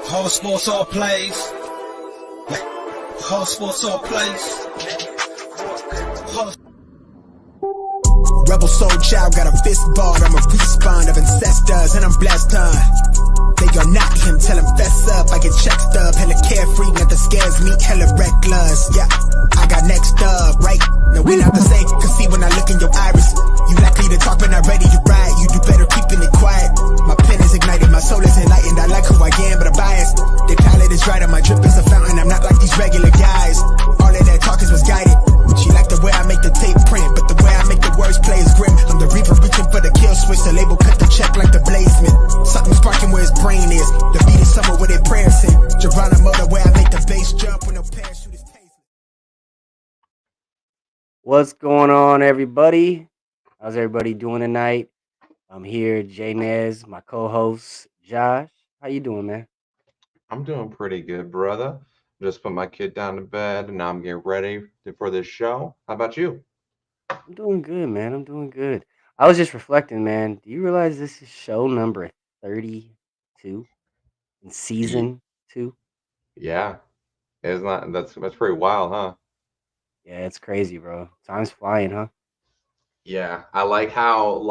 Whole sports all plays. Whole sports all plays. Rebel soul child got a fist ball, I'm a respawn of ancestors, and I'm blessed, They gon' knock him, tell him fess up, I get check stub, hella carefree, nothing scares me, hella reckless, yeah, I got next up, right, no we not the same, cause see when I look in your iris, you likely to talk but not ready to ride, you do better keeping it quiet, my pen is ignited, my soul is enlightened, I like who I am but I'm biased, the palette is right and my drip is a fountain, I'm not like these regular guys, all of that talk is misguided, she like the way I make the tape print, but the way I make the words play is grim. I'm the reaper reaching for the kill switch, the label cut the check like the bladesman. Something sparking where his brain is. The beat is somewhere where their prayers in. Geronimo, the way I make the bass jump when no parachute is tasted. What's going on, everybody? How's everybody doing tonight? I'm here, Jay Nez, my co-host, Josh. How you doing, man? I'm doing pretty good, brother. Just put my kid down to bed and now I'm getting ready for this show. How about you? I'm doing good, man. I'm doing good. I was just reflecting, man. Do you realize this is show number 32 in Ye- season 2? Yeah, it's not that's pretty wild, huh? Yeah, it's crazy, bro. Time's flying, huh? Yeah, I like how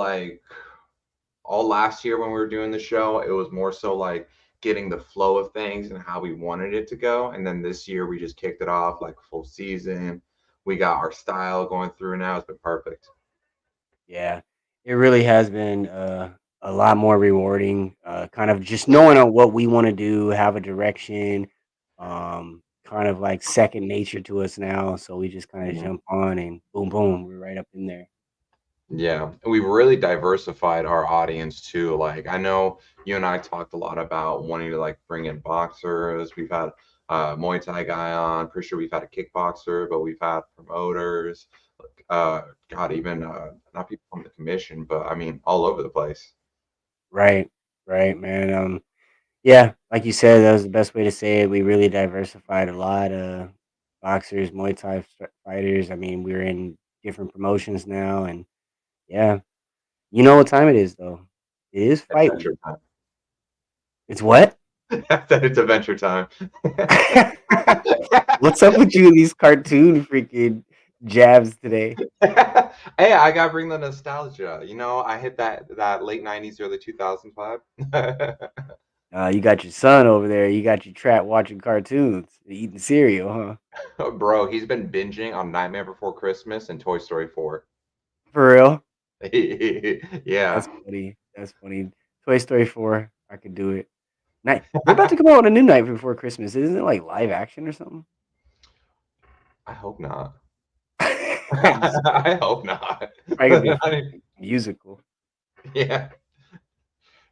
all last year when we were doing the show, it was more so like getting the flow of things and how we wanted it to go. And then this year we just kicked it off like full season. We got our style going through now. It's been perfect. Yeah, it really has been a lot more rewarding. Kind of just knowing on what we want to do, have a direction, kind of like second nature to us now. So we just kind of Mhm. jump on and boom, boom, we're right up in there. Yeah, and we've really diversified our audience too. Like I know you and I talked a lot about wanting to like bring in boxers. We've had a Muay Thai guy on. Pretty sure we've had a kickboxer, but we've had promoters. Uh, God, even not people from the commission, but I mean all over the place. Right, right, man. Yeah, like you said, that was the best way to say it. We really diversified a lot. Boxers, Muay Thai fighters. I mean, we're in different promotions now, and yeah, you know what time it is though. It is fight week. Adventure time. It's what? That it's adventure time. What's up with you and these cartoon freaking jabs today? Hey, I gotta bring the nostalgia. You know, I hit that late '90s, early 2000s vibe. You got your son over there. You got your trap watching cartoons, eating cereal, huh? Bro, he's been binging on Nightmare Before Christmas and Toy Story 4. For real? Yeah, That's funny. That's funny. Toy Story 4. I could do it. Night. They're about to come out with a new Night Before Christmas. Isn't it like live action or something? I hope not. Just I hope not. probably gonna be a I mean, freaking musical. yeah,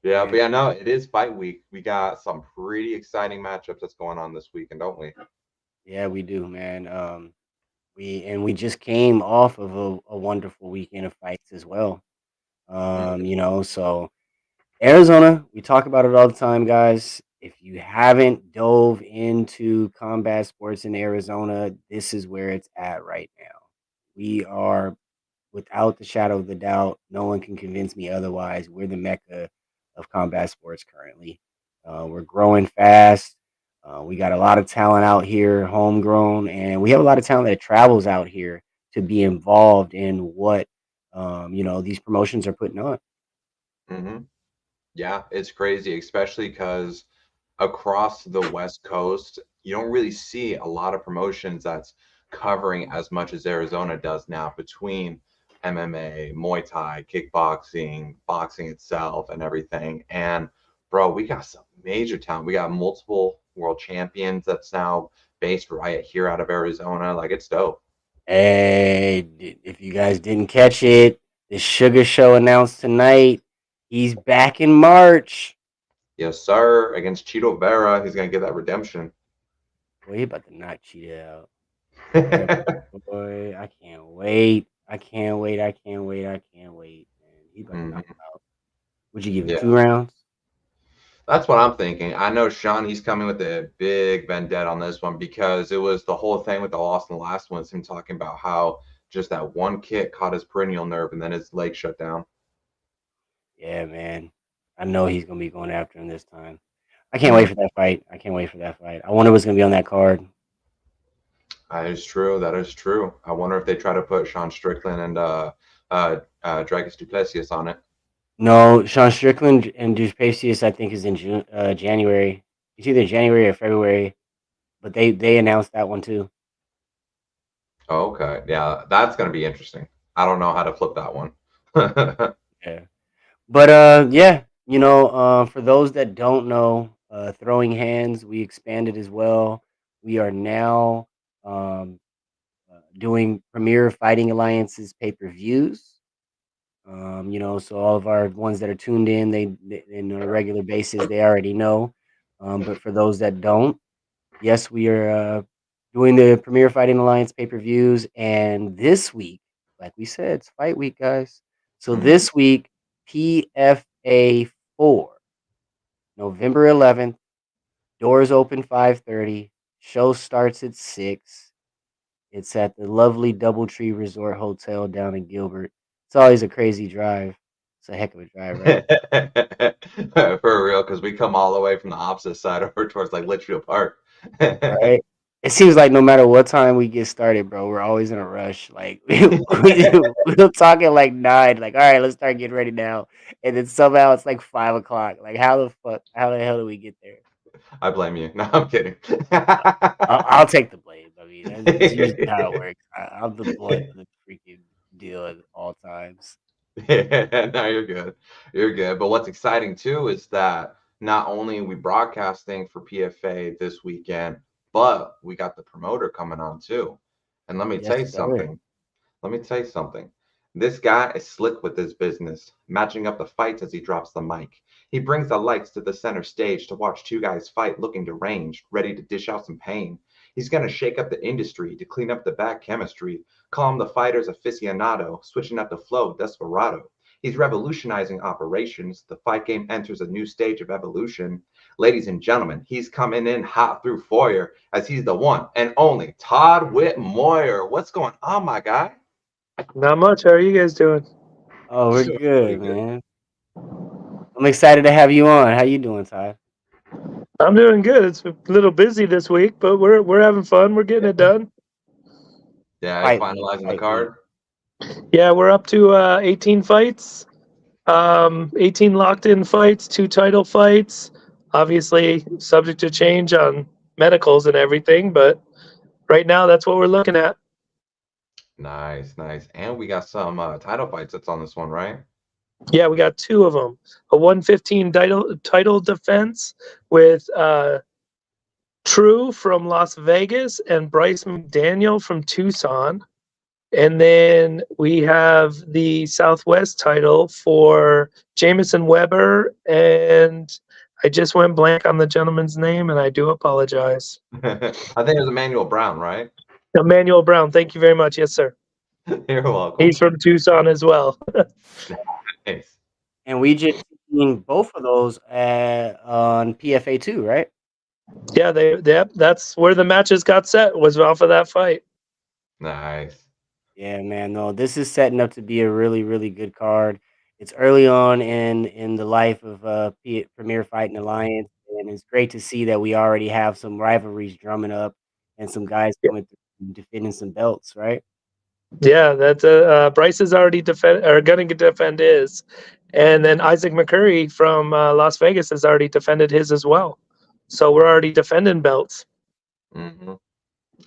yeah, but Man. yeah, no, it is fight week. We got some pretty exciting matchups that's going on this weekend, don't we? Yeah, we do, man. We just came off of a wonderful weekend of fights as well. Mhm. So Arizona, we talk about it all the time, guys. If you haven't dove into combat sports in Arizona, this is where it's at right now. We are, without the shadow of the doubt, no one can convince me otherwise. We're the mecca of combat sports currently. We're growing fast. We got a lot of talent out here, homegrown, and we have a lot of talent that travels out here to be involved in what these promotions are putting on. Mhm. Yeah, it's crazy, especially because across the West Coast, you don't really see a lot of promotions that's covering as much as Arizona does now between MMA, Muay Thai, kickboxing, boxing itself, and everything. And bro, we got some major talent. We got multiple world champions that's now based right here out of Arizona. Like it's dope. Hey, if you guys didn't catch it, the Sugar Show announced tonight he's back in March. Yes, sir. Against Cheeto Vera, he's gonna get that redemption. Boy, he about to knock Cheetah out. Yeah, boy, I can't wait. I can't wait. I can't wait. I can't wait, man. He about to knock Mhm. him out. Would you give him Yeah. 2 rounds? That's what I'm thinking. I know Sean, he's coming with a big vendetta on this one because it was the whole thing with the loss in the last one, is him talking about how just that one kick caught his perennial nerve and then his leg shut down. Yeah, man. I know he's gonna be going after him this time. I can't wait for that fight. I can't wait for that fight. I wonder what's gonna be on that card. That is true. That is true. I wonder if they try to put Sean Strickland and Dragos Duplessis on it. No, Sean Strickland and Duplessis, I think, is in January. It's either January or February, but they announced that one too. Oh, okay. Yeah, that's gonna be interesting. I don't know how to flip that one. Yeah, but yeah, for those that don't know, throwing hands, we expanded as well. We are now um, doing Premier Fighting Alliance's pay per views. So all of our ones that are tuned in, they on a regular basis, they already know. But for those that don't, yes, we are doing the Premier Fighting Alliance pay per views, and this week, like we said, it's fight week, guys. So Mhm. this week, PFA 4, November 11th. Doors open 5:30. Show starts at 6. It's at the lovely DoubleTree Resort Hotel down in Gilbert. It's always a crazy drive. It's a heck of a drive, right? For real, because we come all the way from the opposite side over towards like Litchfield Park. Right? It seems like no matter what time we get started, bro, we're always in a rush. Like we'll talk at like 9, like, all right, let's start getting ready now. And then somehow it's like 5 o'clock. Like how the hell do we get there? I blame you. No, I'm kidding. I'll take the blame. I mean, that's usually how it works. I'm the blunt of the freaking deal at all times. Yeah, no, you're good. You're good. But what's exciting too is that not only are we broadcasting for PFA this weekend, but we got the promoter coming on too. And let me Yes, tell you sir. something. Let me tell you something. This guy is slick with his business, matching up the fights as he drops the mic. He brings the lights to the center stage to watch two guys fight looking deranged, ready to dish out some pain. He's going to shake up the industry to clean up the bad chemistry, calm the fighters aficionado, switching up the flow desperado. He's revolutionizing operations. The fight game enters a new stage of evolution. Ladies and gentlemen, he's coming in hot through foyer as he's the one and only Todd Whitmoyer. What's going on, my guy? Not much. How are you guys doing? Oh, we're Doing pretty good, good. man. I'm excited to have you on. How you doing, Ty? I'm doing good. It's a little busy this week, but we're having fun. We're getting it done. Yeah, he's Fight week, finalizing the fight week. card. Yeah, we're up to 18 fights, 18 locked-in fights, 2 title fights. Obviously, subject to change on medicals and everything, but right now that's what we're looking at. Nice, nice. And we got some title fights that's on this one, right? Yeah, we got 2 of them. A 115 title defense with True from Las Vegas and Bryce McDaniel from Tucson. And then we have the Southwest title for Jameson Weber, and I just went blank on the gentleman's name, and I do apologize. I think it was Emmanuel Brown, right? Emmanuel Brown, thank you very much. Yes, sir. You're welcome. He's from Tucson as well. Nice. And we just seen both of those on PFA 2, right? Yeah, that's where the matches got set, was off of that fight. Nice. Yeah, man. No, this is setting up to be a really, really good card. It's early on in the life of Premier Fighting Alliance, and it's great to see that we already have some rivalries drumming up and some guys coming through and defending some belts, right? Yeah, that Bryce is already going to defend his, and then Isaac McCurry from Las Vegas has already defended his as well. So we're already defending belts. Hmm.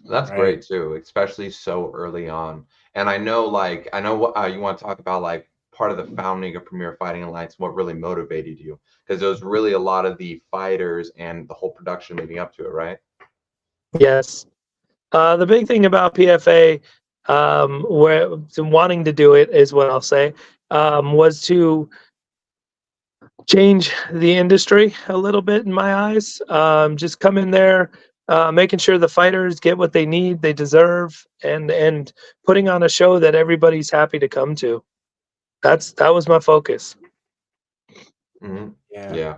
That's Right. great too, especially so early on. And I know what you want to talk about, like part of the founding of Premier Fighting Alliance, what really motivated you, because there was really a lot of the fighters and the whole production leading up to it, right? Yes. The big thing about PFA, where wanting to do it is what I'll say, was to change the industry a little bit in my eyes. Just come in there, making sure the fighters get what they need, they deserve, and putting on a show that everybody's happy to come to. That was my focus. Hmm. Yeah. Yeah.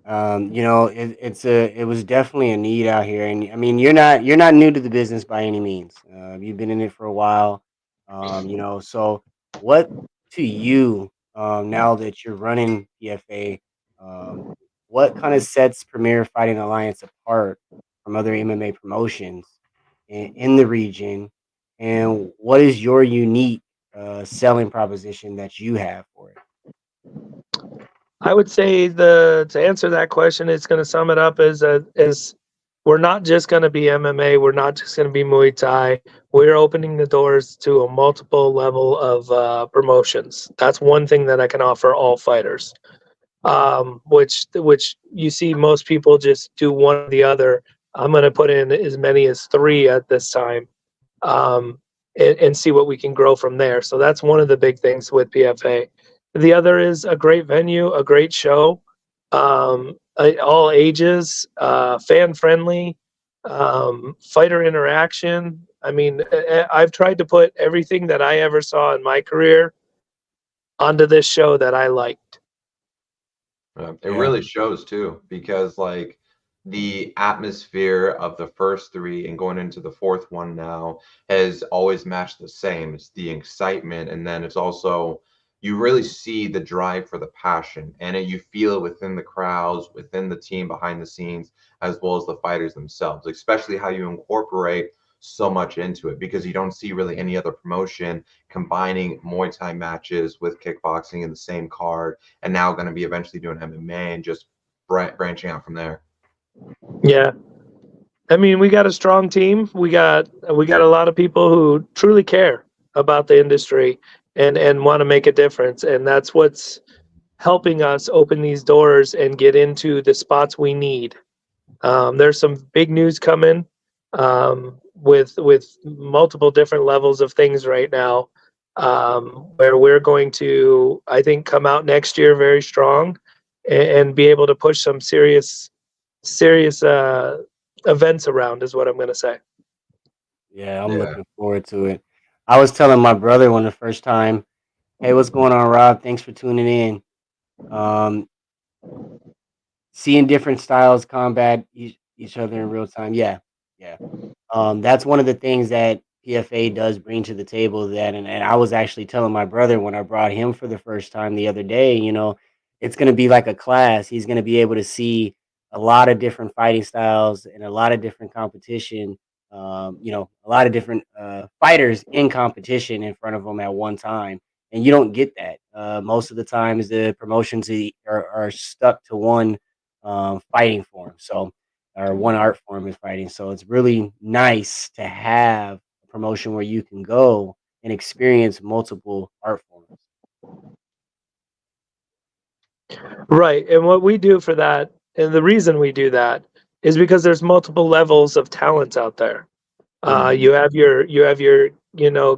It was definitely a need out here, and I mean, you're not new to the business by any means. You've been in it for a while. So what to you now that you're running PFA? what kind of sets Premier Fighting Alliance apart from other MMA promotions in the region, and what is your unique selling proposition that you have for it? I would say the to answer that question, it's going to sum it up as we're not just going to be MMA. We're not just going to be Muay Thai. We're opening the doors to a multiple level of promotions. That's one thing that I can offer all fighters. Which you see most people just do one or the other. I'm going to put in as many as three at this time, um, and see what we can grow from there. So that's one of the big things with PFA. The other is a great venue, a great show, all ages, fan friendly, fighter interaction. I mean, I've tried to put everything that I ever saw in my career onto this show that I liked. It Yeah. really shows too, because like the atmosphere of the first three and going into the fourth one now has always matched the same. It's the excitement, and then it's also you really see the drive for the passion, and you feel it within the crowds, within the team behind the scenes, as well as the fighters themselves. Especially how you incorporate so much into it, because you don't see really any other promotion combining Muay Thai matches with kickboxing in the same card, and now going to be eventually doing MMA and just branching out from there. Yeah. I mean, we got a strong team. We got a lot of people who truly care about the industry and want to make a difference, and that's what's helping us open these doors and get into the spots we need. There's some big news coming, with multiple different levels of things right now, where we're going to, I think, come out next year very strong and be able to push some serious events around, is what I'm going to say. Yeah, I'm Yeah. looking forward to it. I was telling my brother when the first time, "Hey, what's going on, Rob? Thanks for tuning in." Um, Seeing different styles combat each other in real time. Yeah, yeah. That's one of the things that PFA does bring to the table. And I was actually telling my brother when I brought him for the first time the other day, it's going to be like a class. He's going to be able to see a lot of different fighting styles and a lot of different competition. A lot of different fighters in competition in front of him at one time. And you don't get that. Most of the times, the promotions are stuck to one fighting form. So, or one art form is fighting. So it's really nice to have a promotion where you can go and experience multiple art forms. Right. And what we do for that, and the reason we do that, is because there's multiple levels of talents out there. Mhm. You have your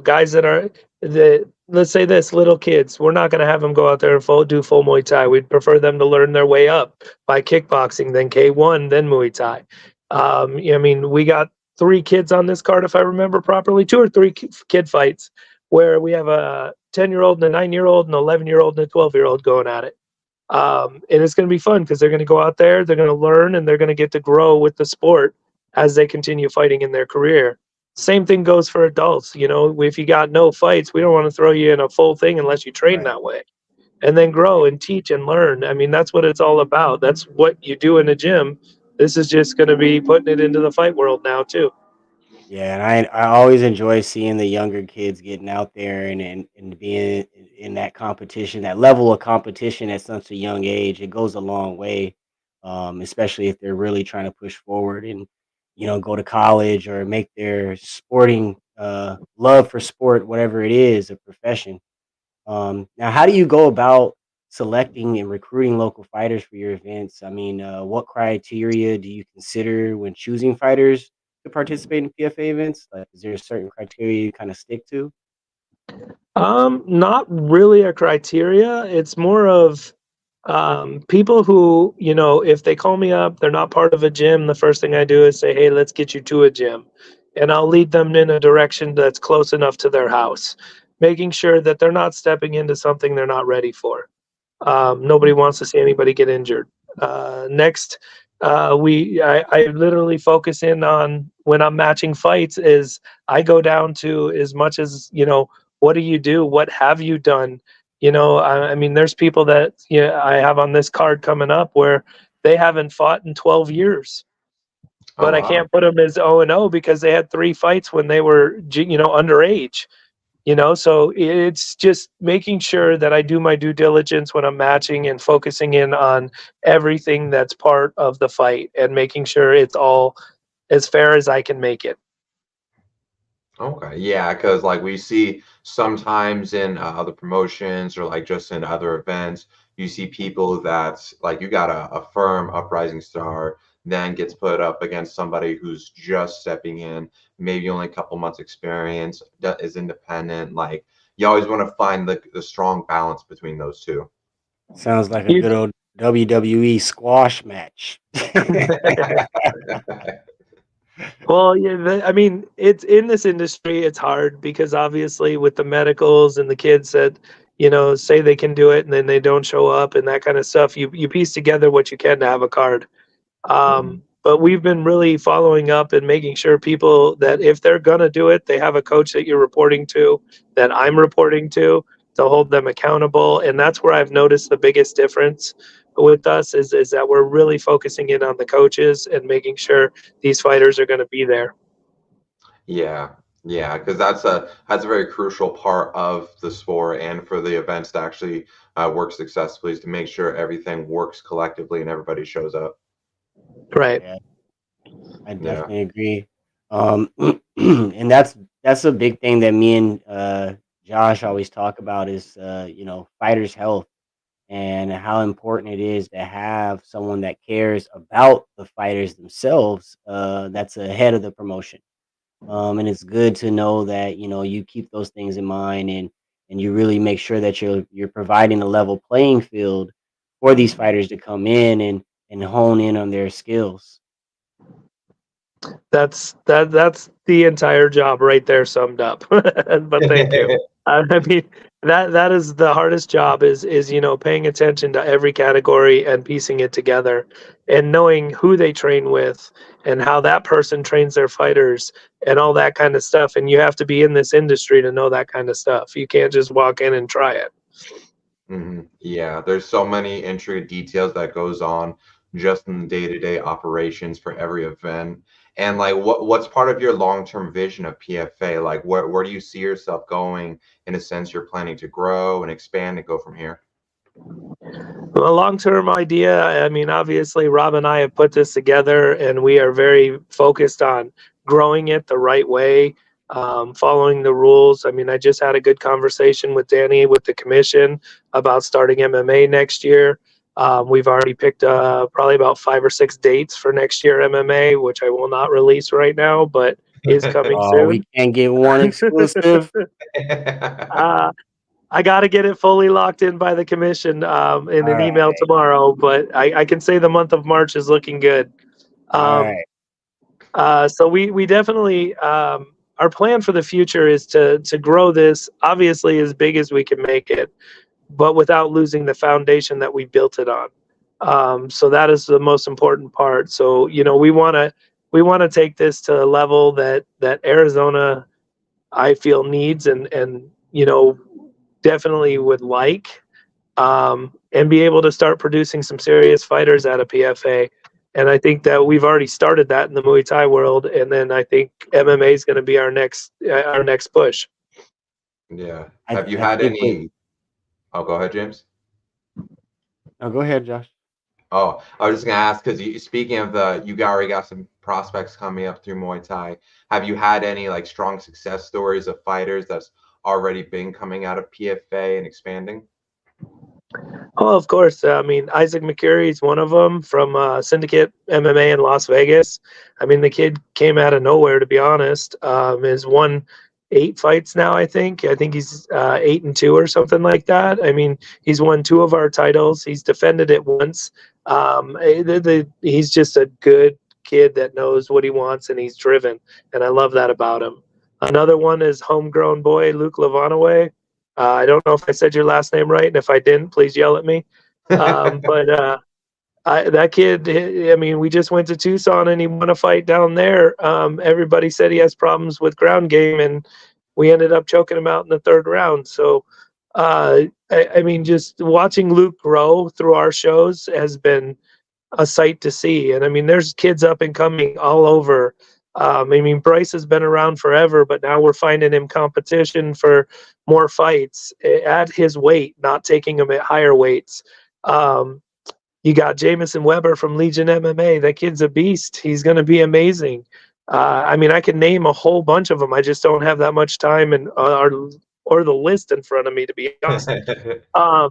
guys that are the let's say this little kids. We're not going to have them go out there and do full Muay Thai. We'd prefer them to learn their way up by kickboxing, then K1, then Muay Thai. I mean, we got three kids on this card, if I remember properly, two or three kid fights where we have a 10-year-old and a 9-year-old, an 11-year-old and a 12-year-old going at it. And it's going to be fun because they're going to go out there, they're going to learn, and they're going to get to grow with the sport as they continue fighting in their career. Same thing goes for adults. If you got no fights, we don't want to throw you in a full thing unless you train Right. that way. And then grow and teach and learn. I mean, that's what it's all about. That's what you do in a gym. This is just going to be putting it into the fight world now, too. Yeah, and I always enjoy seeing the younger kids getting out there and being in that competition, that level of competition at such a young age. It goes a long way, especially if they're really trying to push forward and go to college or make their sporting love for sport, whatever it is, a profession. Now, how do you go about selecting and recruiting local fighters for your events? I mean, what criteria do you consider when choosing fighters to participate in PFA events? Like, is there a certain criteria you kind of stick to? Not really a criteria. It's more of people who, if they call me up, they're not part of a gym. The first thing I do is say, hey, let's get you to a gym. And I'll lead them in a direction that's close enough to their house, making sure that they're not stepping into something they're not ready for. Nobody wants to see anybody get injured. Next, I literally focus in on when I'm matching fights is I go down to as much as what do you do? What have you done? I mean, there's people that I have on this card coming up where they haven't fought in 12 years. Oh But I wow. can't put them as 0-0 because they had 3 fights when they were, underage. So it's just making sure that I do my due diligence when I'm matching and focusing in on everything that's part of the fight and making sure it's all as fair as I can make it. Okay, yeah, because like we see sometimes in other promotions or like just in other events, you see people that like you got a firm uprising star, then gets put up against somebody who's just stepping in, maybe only a couple months experience, that is independent. Like you always want to find the strong balance between those two. Sounds like a You- good old WWE squash match. Well, yeah, I mean, it's in this industry, it's hard because obviously with the medicals and the kids that, say they can do it and then they don't show up and that kind of stuff, you piece together what you can to have a card. Mhm. But we've been really following up and making sure people that if they're gonna do it, they have a coach that you're reporting to, that I'm reporting to hold them accountable. And that's where I've noticed the biggest difference with us is that we're really focusing in on the coaches and making sure these fighters are gonna be there. Yeah, yeah, because that's a very crucial part of the sport and for the events to actually work successfully is to make sure everything works collectively and everybody shows up. Right. Yeah, I Yeah. definitely agree. And that's a big thing that me and Josh always talk about is fighters' health and how important it is to have someone that cares about the fighters themselves. That's ahead of the promotion. And it's good to know that you keep those things in mind and you really make sure that you're providing a level playing field for these fighters to come in and hone in on their skills. That's the entire job right there summed up. But thank you. I mean, that is the hardest job is paying attention to every category and piecing it together and knowing who they train with and how that person trains their fighters and all that kind of stuff. And you have to be in this industry to know that kind of stuff. You can't just walk in and try it. Yeah, there's so many intricate details that goes on just in the day-to-day operations for every event. And like what's part of your long-term vision of PFA? Like where do you see yourself going in a sense you're planning to grow and expand and go from here? Well, a long-term idea, I mean, obviously, Rob and I have put this together, and we are very focused on growing it the right way, following the rules. I mean, I just had a good conversation with Danny with the commission about starting MMA next year. We've already picked probably about 5 or 6 dates for next year MMA, which I will not release right now, but is coming Oh, we soon. can't get one exclusive. uh, I got to get it fully locked in by the commission in All an email right. tomorrow, but I can say the month of March is looking good. All Um, right. so we definitely our plan for the future is to grow this obviously as big as we can make it, but without losing the foundation that we built it on. So that is the most important part. So we want to take this to a level that Arizona I feel needs and definitely would like, and be able to start producing some serious fighters out of PFA. And I think that we've already started that in the Muay Thai world, and then I think MMA is going to be our next push. Yeah. I Have you I had think with any Oh, go ahead, James. no, go ahead, Josh. Oh, I was just gonna ask because you speaking of you already got some prospects coming up through Muay Thai. Have you had any like strong success stories of fighters that's already been coming out of PFA and expanding? Oh, of course. I mean, Isaac McCurry is one of them from Syndicate MMA in Las Vegas. I mean, the kid came out of nowhere, to be honest. Has won 8 fights now, I think. I think he's 8-2 or something like that. I mean, he's won 2 of our titles. He's defended it once. He's just a good kid that knows what he wants and he's driven. And I love that about him. Another one is homegrown boy, Luke Lavanaway. I don't know if I said your last name right, and if I didn't, please yell at me. But that kid, I mean, we just went to Tucson and he won a fight down there. Everybody said he has problems with ground game, and we ended up choking him out in the 3rd round. So, I mean, just watching Luke grow through our shows has been a sight to see. And I mean, there's kids up and coming all over. I mean, Bryce has been around forever, but now we're finding him competition for more fights at his weight, not taking him at higher weights. Um, you got Jamison Weber from Legion MMA. That kid's a beast. He's going to be amazing. I mean, I can name a whole bunch of them. I just don't have that much time and or the list in front of me, to be honest. Um,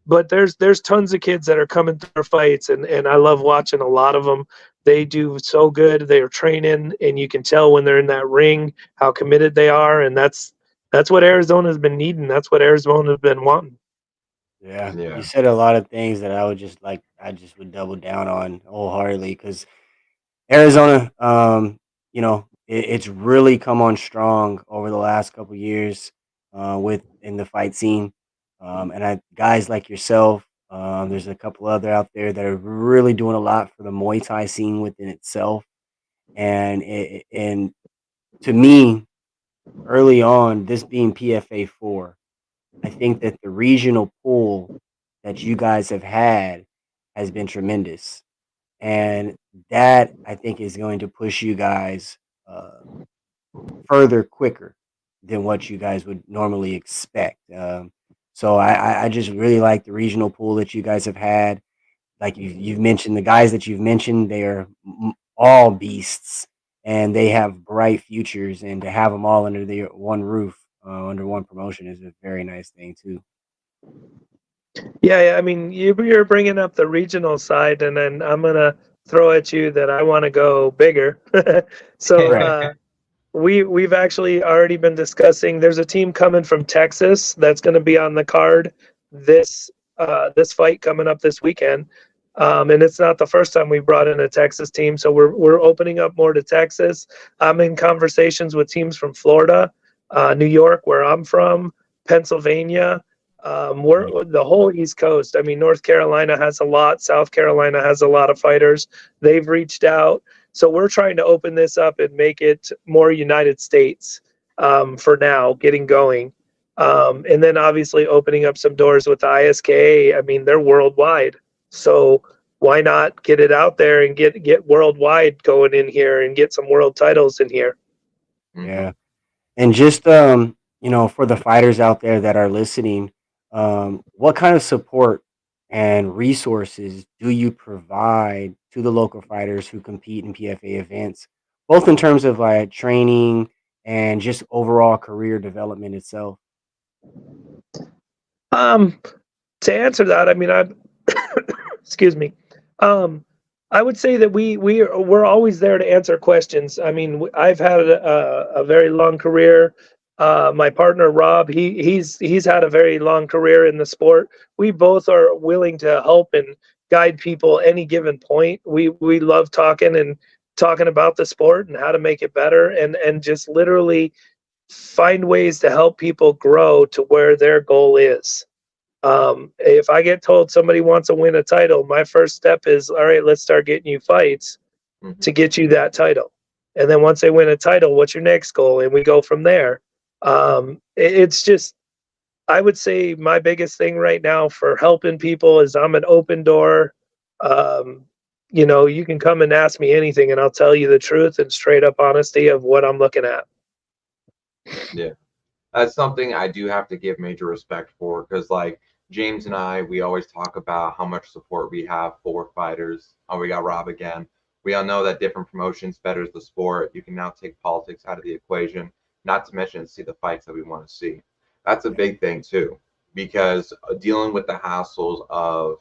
but there's tons of kids that are coming through our fights, and I love watching a lot of them. They do so good. They are training, and you can tell when they're in that ring how committed they are, and that's what Arizona's been needing. That's what Arizona's been wanting. Yeah, you Yeah. said a lot of things that I just would double down on wholeheartedly because Arizona, it's really come on strong over the last couple years with in the fight scene, and guys like yourself. There's a couple other out there that are really doing a lot for the Muay Thai scene within itself, and to me, early on, this being PFA 4, I think that the regional pool that you guys have had has been tremendous. And that I think is going to push you guys uh, further quicker than what you guys would normally expect. So I just really like the regional pool that you guys have had. Like you've mentioned, the guys that you've mentioned, they are all beasts and they have bright futures. And to have them all under the one roof, under one promotion, is a very nice thing too. Yeah, I mean, you're bringing up the regional side, and then I'm gonna throw at you that I want to go bigger. so Right. we've actually already been discussing. There's a team coming from Texas that's going to be on the card this fight coming up this weekend, and it's not the first time we brought in a Texas team. So we're opening up more to Texas. I'm in conversations with teams from Florida, New York, where I'm from, Pennsylvania. We're the whole East Coast. I mean, North Carolina has a lot. South Carolina has a lot of fighters. They've reached out. So we're trying to open this up and make it more United States for now, getting going. And then obviously opening up some doors with the ISKA. I mean, they're worldwide. So why not get it out there and get worldwide going in here and get some world titles in here? Yeah. And just for the fighters out there that are listening, what kind of support and resources do you provide to the local fighters who compete in PFA events, both in terms of like training and just overall career development itself? Um, to answer that, I mean, I excuse me. Um, I would say that we're always there to answer questions. I mean, I've had a very long career. My partner Rob, he's had a very long career in the sport. We both are willing to help and guide people any given point. We love talking about the sport and how to make it better, and just literally find ways to help people grow to where their goal is. If I get told somebody wants to win a title, my first step is, all right, let's start getting you fights to get you that title. And then once they win a title, what's your next goal? And we go from there. It's just, I would say my biggest thing right now for helping people is I'm an open door. Um, you can come and ask me anything, and I'll tell you the truth and straight up honesty of what I'm looking at. Yeah. That's something I do have to give major respect for because, like, James and I, we always talk about how much support we have for fighters. Oh, we got Rob again. We all know that different promotions betters the sport. You can now take politics out of the equation, not to mention see the fights that we want to see. That's a big thing too, because dealing with the hassles of,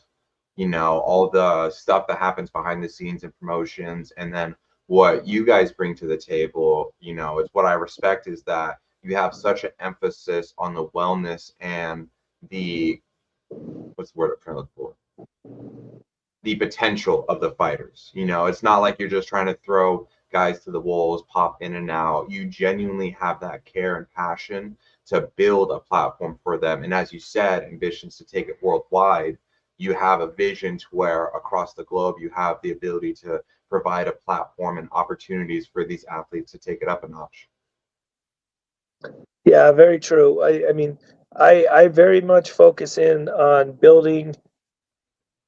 all the stuff that happens behind the scenes in promotions, and then what you guys bring to the table, it's what I respect is that you have such an emphasis on the wellness and the what's the word I'm trying to look for? The potential of the fighters. It's not like you're just trying to throw guys to the wolves, pop in and out. You genuinely have that care and passion to build a platform for them. And as you said, ambitions to take it worldwide. You have a vision to where across the globe you have the ability to provide a platform and opportunities for these athletes to take it up a notch. Yeah, very true. I mean, I very much focus in on building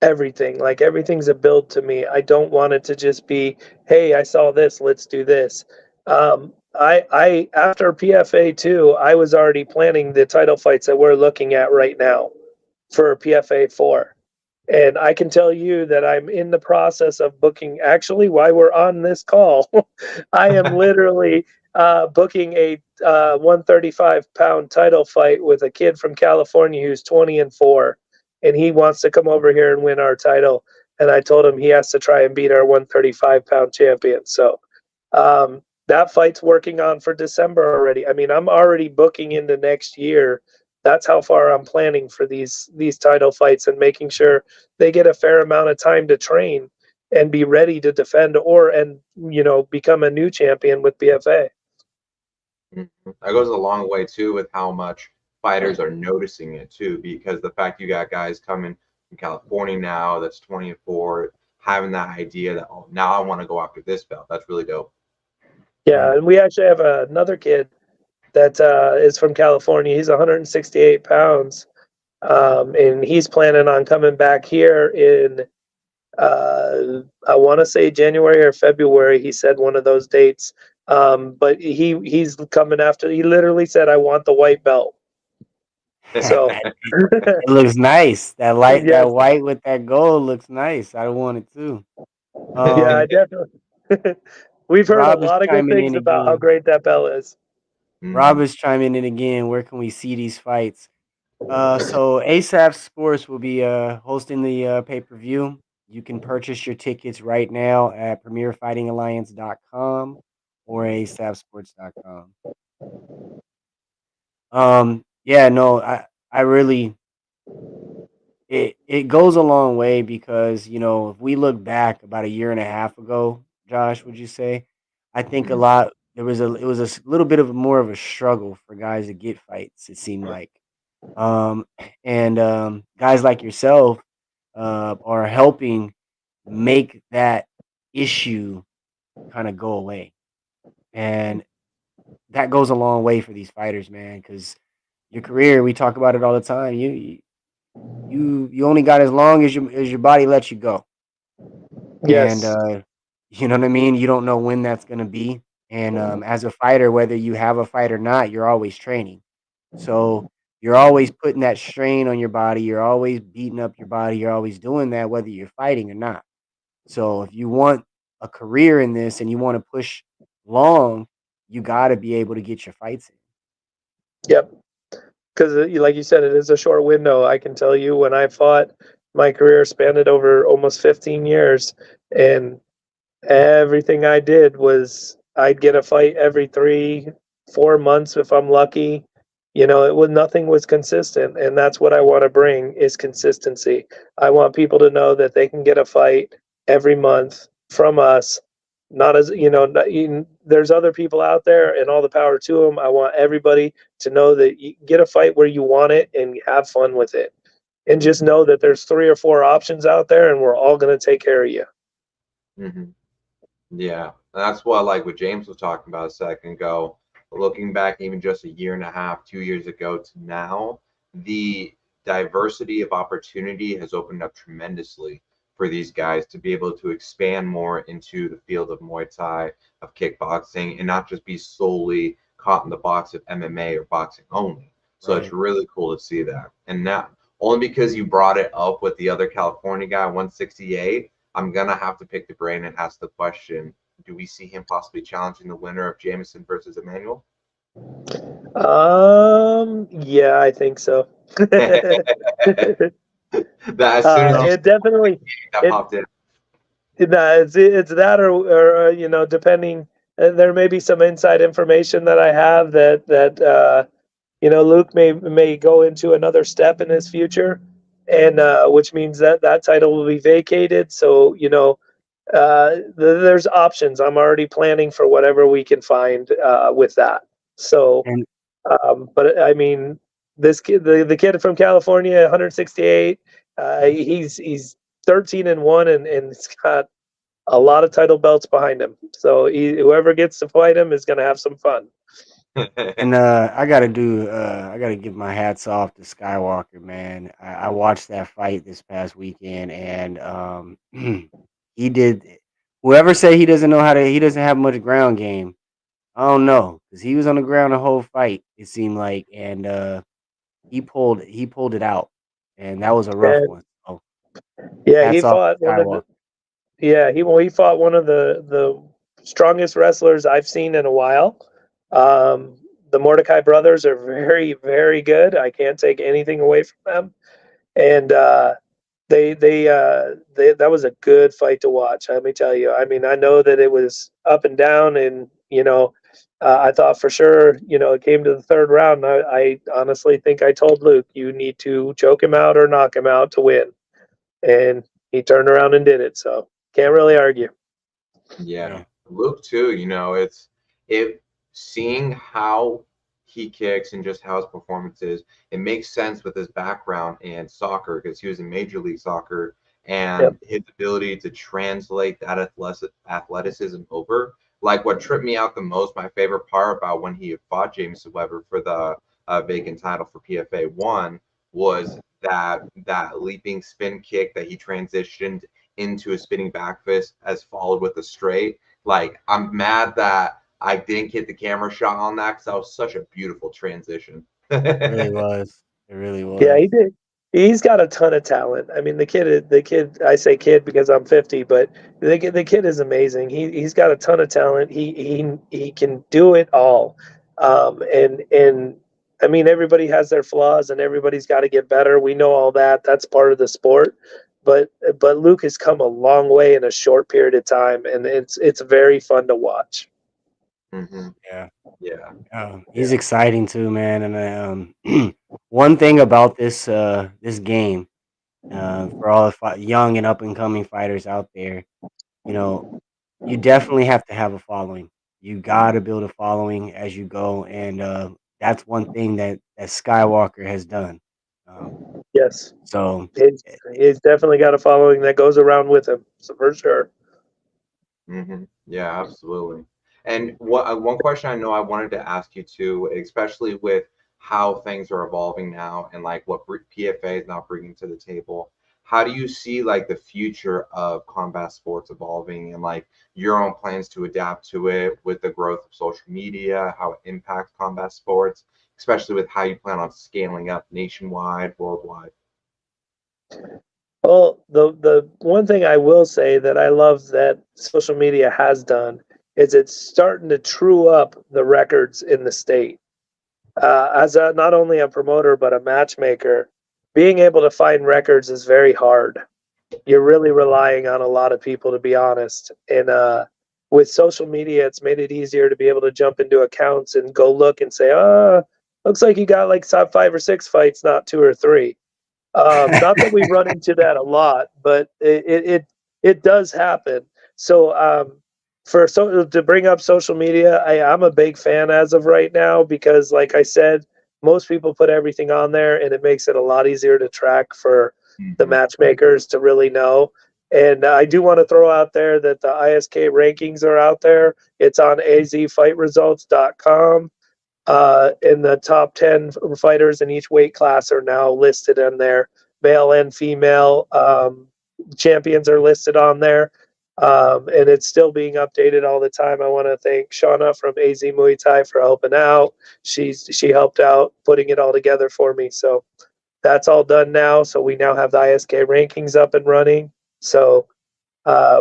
everything. Like everything's a build to me. I don't want it to just be, hey, I saw this, let's do this. I after PFA 2, I was already planning the title fights that we're looking at right now for PFA 4. And I can tell you that I'm in the process of booking. Actually, while we're on this call, I am literally booking a 135-pound title fight with a kid from California who's 20-4, and he wants to come over here and win our title. And I told him he has to try and beat our 135-pound champion. So that fight's working on for December already. I mean, I'm already booking into next year. That's how far I'm planning for these title fights and making sure they get a fair amount of time to train and be ready to defend become a new champion with PFA. Mm-hmm. That goes a long way too with how much fighters are noticing it too, because the fact you got guys coming from California now that's 24, having that idea that, oh, now I want to go after this belt. That's really dope. Yeah, and we actually have another kid that is from California. He's 168 pounds, and he's planning on coming back here in I want to say January or February. He said one of those dates. But he's coming after. He literally said, "I want the white belt." So It looks nice. That yes, white with that gold looks nice. I want it too. yeah, I Um, definitely. We've heard a Rob is lot of good chiming things in about how again. great that belt is. Rob Mm-hmm. is chiming in again. Where can we see these fights? So ASAP Sports will be hosting the pay-per-view. You can purchase your tickets right now at premierfightingalliance.com or asapsports.com. Yeah, no, I really it goes a long way because, if we look back about a year and a half ago, Josh, would you say? I think a Mm-hmm. lot it was little bit of more of a struggle for guys to get fights, it seemed like. Um, and guys like yourself are helping make that issue kind of go away, and that goes a long way for these fighters, man. Because your career, we talk about it all the time. You only got as long as your body lets you go, and Yes. you know what I mean. You don't know when that's gonna be, and as a fighter, whether you have a fight or not, you're always training. So you're always putting that strain on your body. You're always beating up your body. You're always doing that, whether you're fighting or not. So if you want a career in this and you want to push long, you got to be able to get your fights in. Yep. Because, like you said, it is a short window. I can tell you when I fought, my career spanned over almost 15 years, and everything I did was I'd get a fight every 3, 4 months if I'm lucky. Nothing was consistent, and that's what I want to bring is consistency. I want people to know that they can get a fight every month from us. Not as there's other people out there, and all the power to them. I want everybody to know that you get a fight where you want it and have fun with it, and just know that there's 3 or 4 options out there, and we're all going to take care of you. Mm-hmm. Yeah, and that's what like what James was talking about a second ago. Looking back even just a year and a half, 2 years ago to now, the diversity of opportunity has opened up tremendously for these guys to be able to expand more into the field of Muay Thai, of kickboxing, and not just be solely caught in the box of MMA or boxing only. So it's Right. really cool to see that. And now, only because you brought it up with the other California guy, 168, I'm gonna have to pick the brain and ask the question: do we see him possibly challenging the winner of Jameson versus Emmanuel? Yeah, I think so. That as soon as you It definitely that it popped in. no, it's that or depending. There may be some inside information that I have that Luke may go into another step in his future, and which means that title will be vacated. So there's options. I'm already planning for whatever we can find with that. So, And but I mean, this kid, the kid from California, 168, he's 13-1, and he's got a lot of title belts behind him. So whoever gets to fight him is going to have some fun. And I gotta give my hats off to Skywalker, man. I watched that fight this past weekend, and he did. Whoever say he doesn't have much ground game, I don't know, because he was on the ground the whole fight. It seemed like, and he pulled it out, and that was a rough And one. So yeah, he hats off fought to one of the Skywalker. yeah, he fought one of the strongest wrestlers I've seen in a while. Um, the Mordecai brothers are very, very good. I can't take anything away from them. And they that was a good fight to watch. Let me tell you. I mean, I know that it was up and down, and I thought for sure, it came to the third round. I honestly think I told Luke, you need to choke him out or knock him out to win, and he turned around and did it. So can't really argue. Yeah, Yeah, Luke too. It seeing how he kicks and just how his performance is, it makes sense with his background in soccer because he was in Major League Soccer Yep. and his ability to translate that athleticism over. Like what tripped me out the most, my favorite part about when he fought James Weber for the vacant title for PFA one was that leaping spin kick that he transitioned into a spinning back fist as followed with a straight. Like, I'm mad that I didn't get the camera shot on that because that was such a beautiful transition. it really was. It really Yeah, was. he did. He's got a ton of talent. I mean, the kid. I say kid because I'm 50, but the kid is amazing. He's got a ton of talent. He can do it all. And I mean, everybody has their flaws, and everybody's got to get better. We know all that. That's part of the sport. But Luke has come a long way in a short period of time, and it's very fun to watch. hmm Yeah. Yeah, He's yeah. exciting too, man. And one thing about this game, for all the young and up and coming fighters out there, you know, you definitely have to have a following. You got to build a following as you go, and that's one thing that Skywalker has done. Um, Yes, so he's, eh, he's definitely got a following that goes around with him. So for sure. Yeah, absolutely. And what one question I know I wanted to ask you too, especially with how things are evolving now and like what PFA is now bringing to the table. How do you see like the future of combat sports evolving and like your own plans to adapt to it with the growth of social media, how it impacts combat sports, especially with how you plan on scaling up nationwide, worldwide? Well, the one thing I will say that I love that social media has done is it's starting to true up the records in the state. As not only a promoter but a matchmaker, being able to find records is very hard. You're really relying on a lot of people, to be honest. And with social media, it's made it easier to be able to jump into accounts and go look and say, looks like you got like 5 or 6 fights, not 2 or 3. Not that we run into that a lot, but it does happen. So to bring up social media, I'm a big fan as of right now because, like I said, most people put everything on there, and it makes it a lot easier to track for the hmm matchmakers to really know. And I do want to throw out there that the ISK rankings are out there. It's on azfightresults.com. In the top 10 fighters in each weight class are now listed in there. Male and female champions are listed on there. And it's still being updated all the time. I want to thank Shauna from AZ Muay Thai for helping out. She helped out putting it all together for me. So that's all done now. So we now have the ISK rankings up and running. So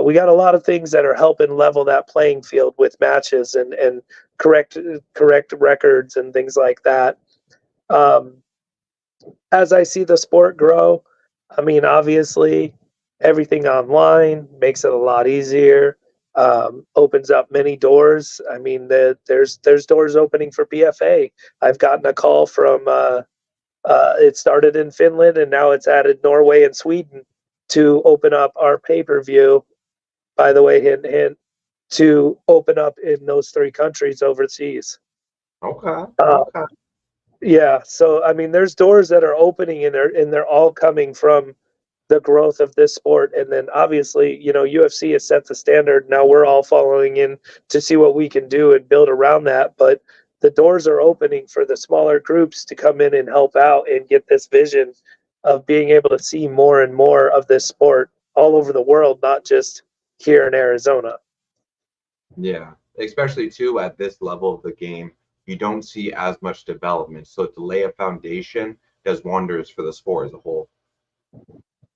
we got a lot of things that are helping level that playing field with matches and correct records and things like that. Um, as I see the sport grow, I mean, obviously, everything online makes it a lot easier. Opens up many doors. I mean, there's doors opening for PFA. I've gotten a call from. It started in Finland and now it's added Norway and Sweden to open up our pay per view. By the way, hint hint, to open up in those 3 countries overseas. Okay, Uh, okay. yeah, so I mean, there's doors that are opening, and they're all coming from the growth of this sport. And then obviously, UFC has set the standard. Now we're all following in to see what we can do and build around that. But the doors are opening for the smaller groups to come in and help out and get this vision of being able to see more and more of this sport all over the world, not just here in Arizona. Yeah, especially too at this level of the game, you don't see as much development. So to lay a foundation does wonders for the sport as a whole.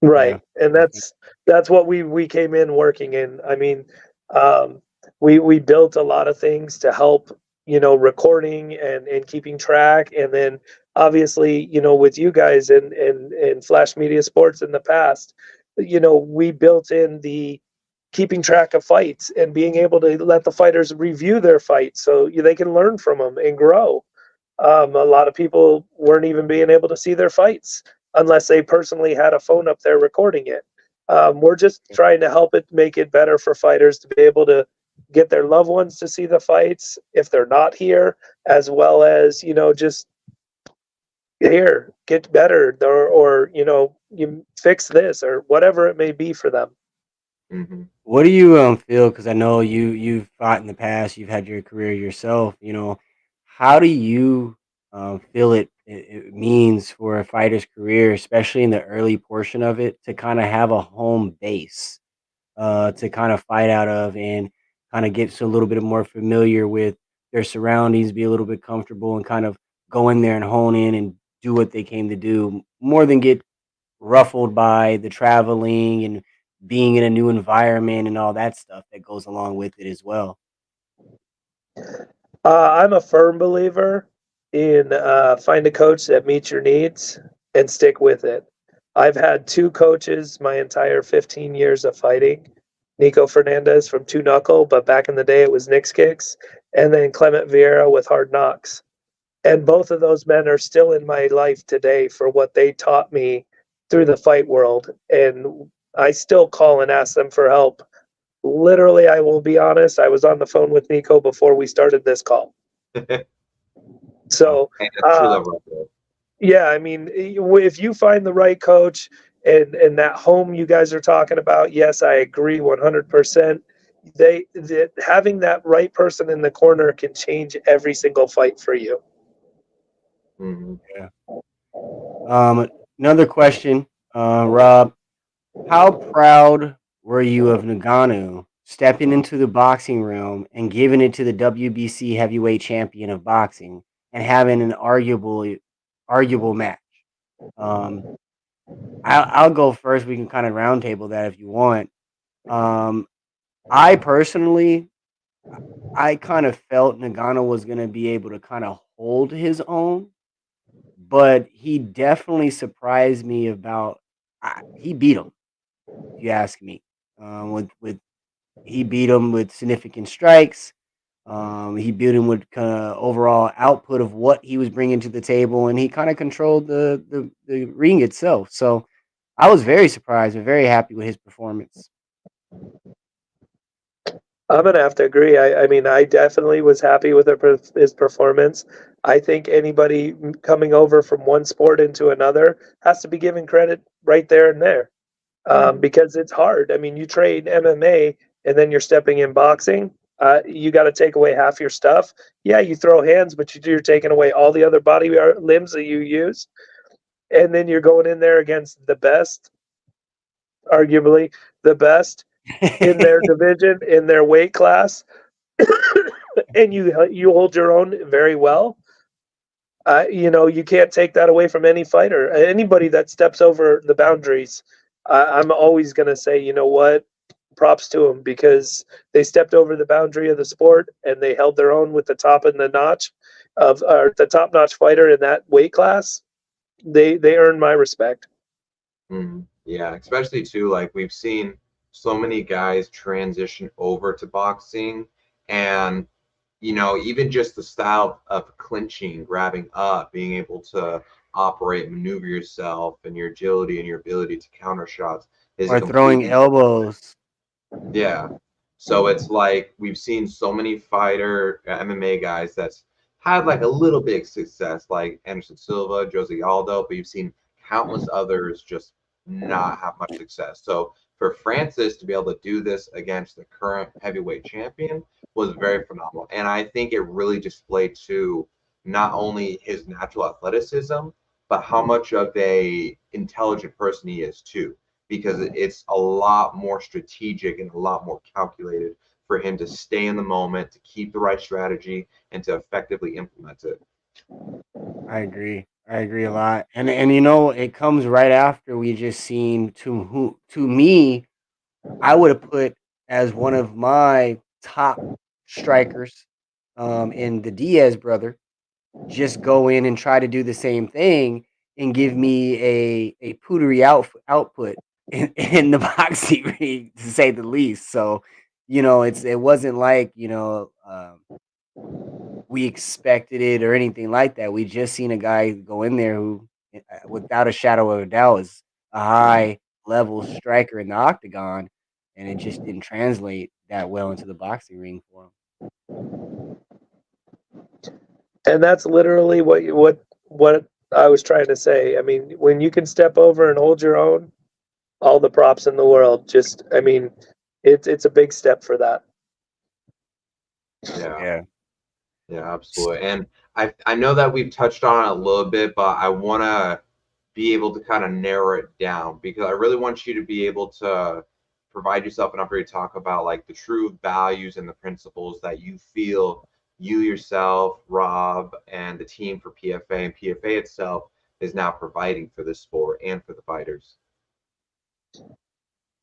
Right, Yeah. and I think that's what we came in working in. I mean, um, we built a lot of things to help, recording and keeping track, and then obviously, with you guys and Flash Media Sports in the past, we built in the keeping track of fights and being able to let the fighters review their fights so they can learn from them and grow. A lot of people weren't even being able to see their fights unless they personally had a phone up there recording it. We're just trying to help it make it better for fighters to be able to get their loved ones to see the fights if they're not here, as well as just here get better, or you fix this or whatever it may be for them. Mm-hmm. what do you feel? Because I know you've fought in the past, you've had your career yourself. How do you feel it means for a fighter's career, especially in the early portion of it, to kind of have a home base to kind of fight out of and kind of get a little bit more familiar with their surroundings, be a little bit comfortable, and kind of go in there and hone in and do what they came to do, more than get ruffled by the traveling and being in a new environment and all that stuff that goes along with it as well. I'm a firm believer in find a coach that meets your needs and stick with it. I've had two coaches my entire 15 years of fighting. Nico Fernandez from Two Knuckle, but back in the day it was Nick's Kicks, and then Clement Vieira with Hard Knocks. And both of those men are still in my life today for what they taught me through the fight world. And I still call and ask them for help. Literally, I will be honest, I was on the phone with Nico before we started this call. Wow. So, And that's true uh, love right there. yeah, I mean, if you find the right coach and that home you guys are talking about, yes, I agree 100%. Having that right person in the corner can change every single fight for you. Mm-hmm. Yeah. Another question, Rob. How proud were you of Nagano stepping into the boxing realm and giving it to the WBC heavyweight champion of boxing and having an arguable match? Um, I'll go first. We can kind of roundtable that if you want. Um, I personally, I kind of felt Nagano was going to be able to kind of hold his own, but he definitely surprised me about. He beat him, if you ask me. With He beat him with significant strikes. He beat him with kind of overall output of what he was bringing to the table, and he kind of controlled the ring itself. So I was very surprised and very happy with his performance. I'm gonna have to agree. I mean, I definitely was happy with his performance. I think anybody coming over from one sport into another has to be given credit right there and there, Mm-hmm. because it's hard. I mean, you train MMA and then you're stepping in boxing. You got to take away half your stuff. Yeah, you throw hands, but you're taking away all the other body limbs that you use, and then you're going in there against the best, arguably the best in their division, in their weight class, and you hold your own very well. You can't take that away from any fighter. Anybody that steps over the boundaries, I'm always going to say, you know what, props to them, because they stepped over the boundary of the sport and they held their own with the top in the notch of or the top notch fighter in that weight class. They earn my respect. Mm-hmm. Yeah, especially too, like we've seen so many guys transition over to boxing, and even just the style of clinching, grabbing up, being able to operate, maneuver yourself, and your agility and your ability to counter shots is a Or throwing completely different. elbows. Yeah. So it's like we've seen so many fighter MMA guys that's had like a little bit of success, like Anderson Silva, Jose Aldo, but you've seen countless others just not have much success. So for Francis to be able to do this against the current heavyweight champion was very phenomenal. And I think it really displayed to not only his natural athleticism, but how much of a intelligent person he is too, because it's a lot more strategic and a lot more calculated for him to stay in the moment, to keep the right strategy, and to effectively implement it. I agree. I agree a lot. And you know, it comes right after we just seen to me, I would have put as one of my top strikers in the Diaz brother, just go in and try to do the same thing and give me a pootery output in the boxing ring, to say the least. So, you know, it wasn't like, you know, we expected it or anything like that. We just seen a guy go in there who, without a shadow of a doubt, is a high level striker in the octagon, and it just didn't translate that well into the boxing ring for him. And that's literally what I was trying to say. I mean, when you can step over and hold your own, all the props in the world. Just, I mean, it's a big step for that. Yeah. Yeah. Yeah, absolutely. And I know that we've touched on it a little bit, but I want to be able to kind of narrow it down because I really want you to be able to provide yourself an opportunity to talk about like the true values and the principles that you feel you yourself, Rob, and the team for PFA and PFA itself is now providing for this sport and for the fighters.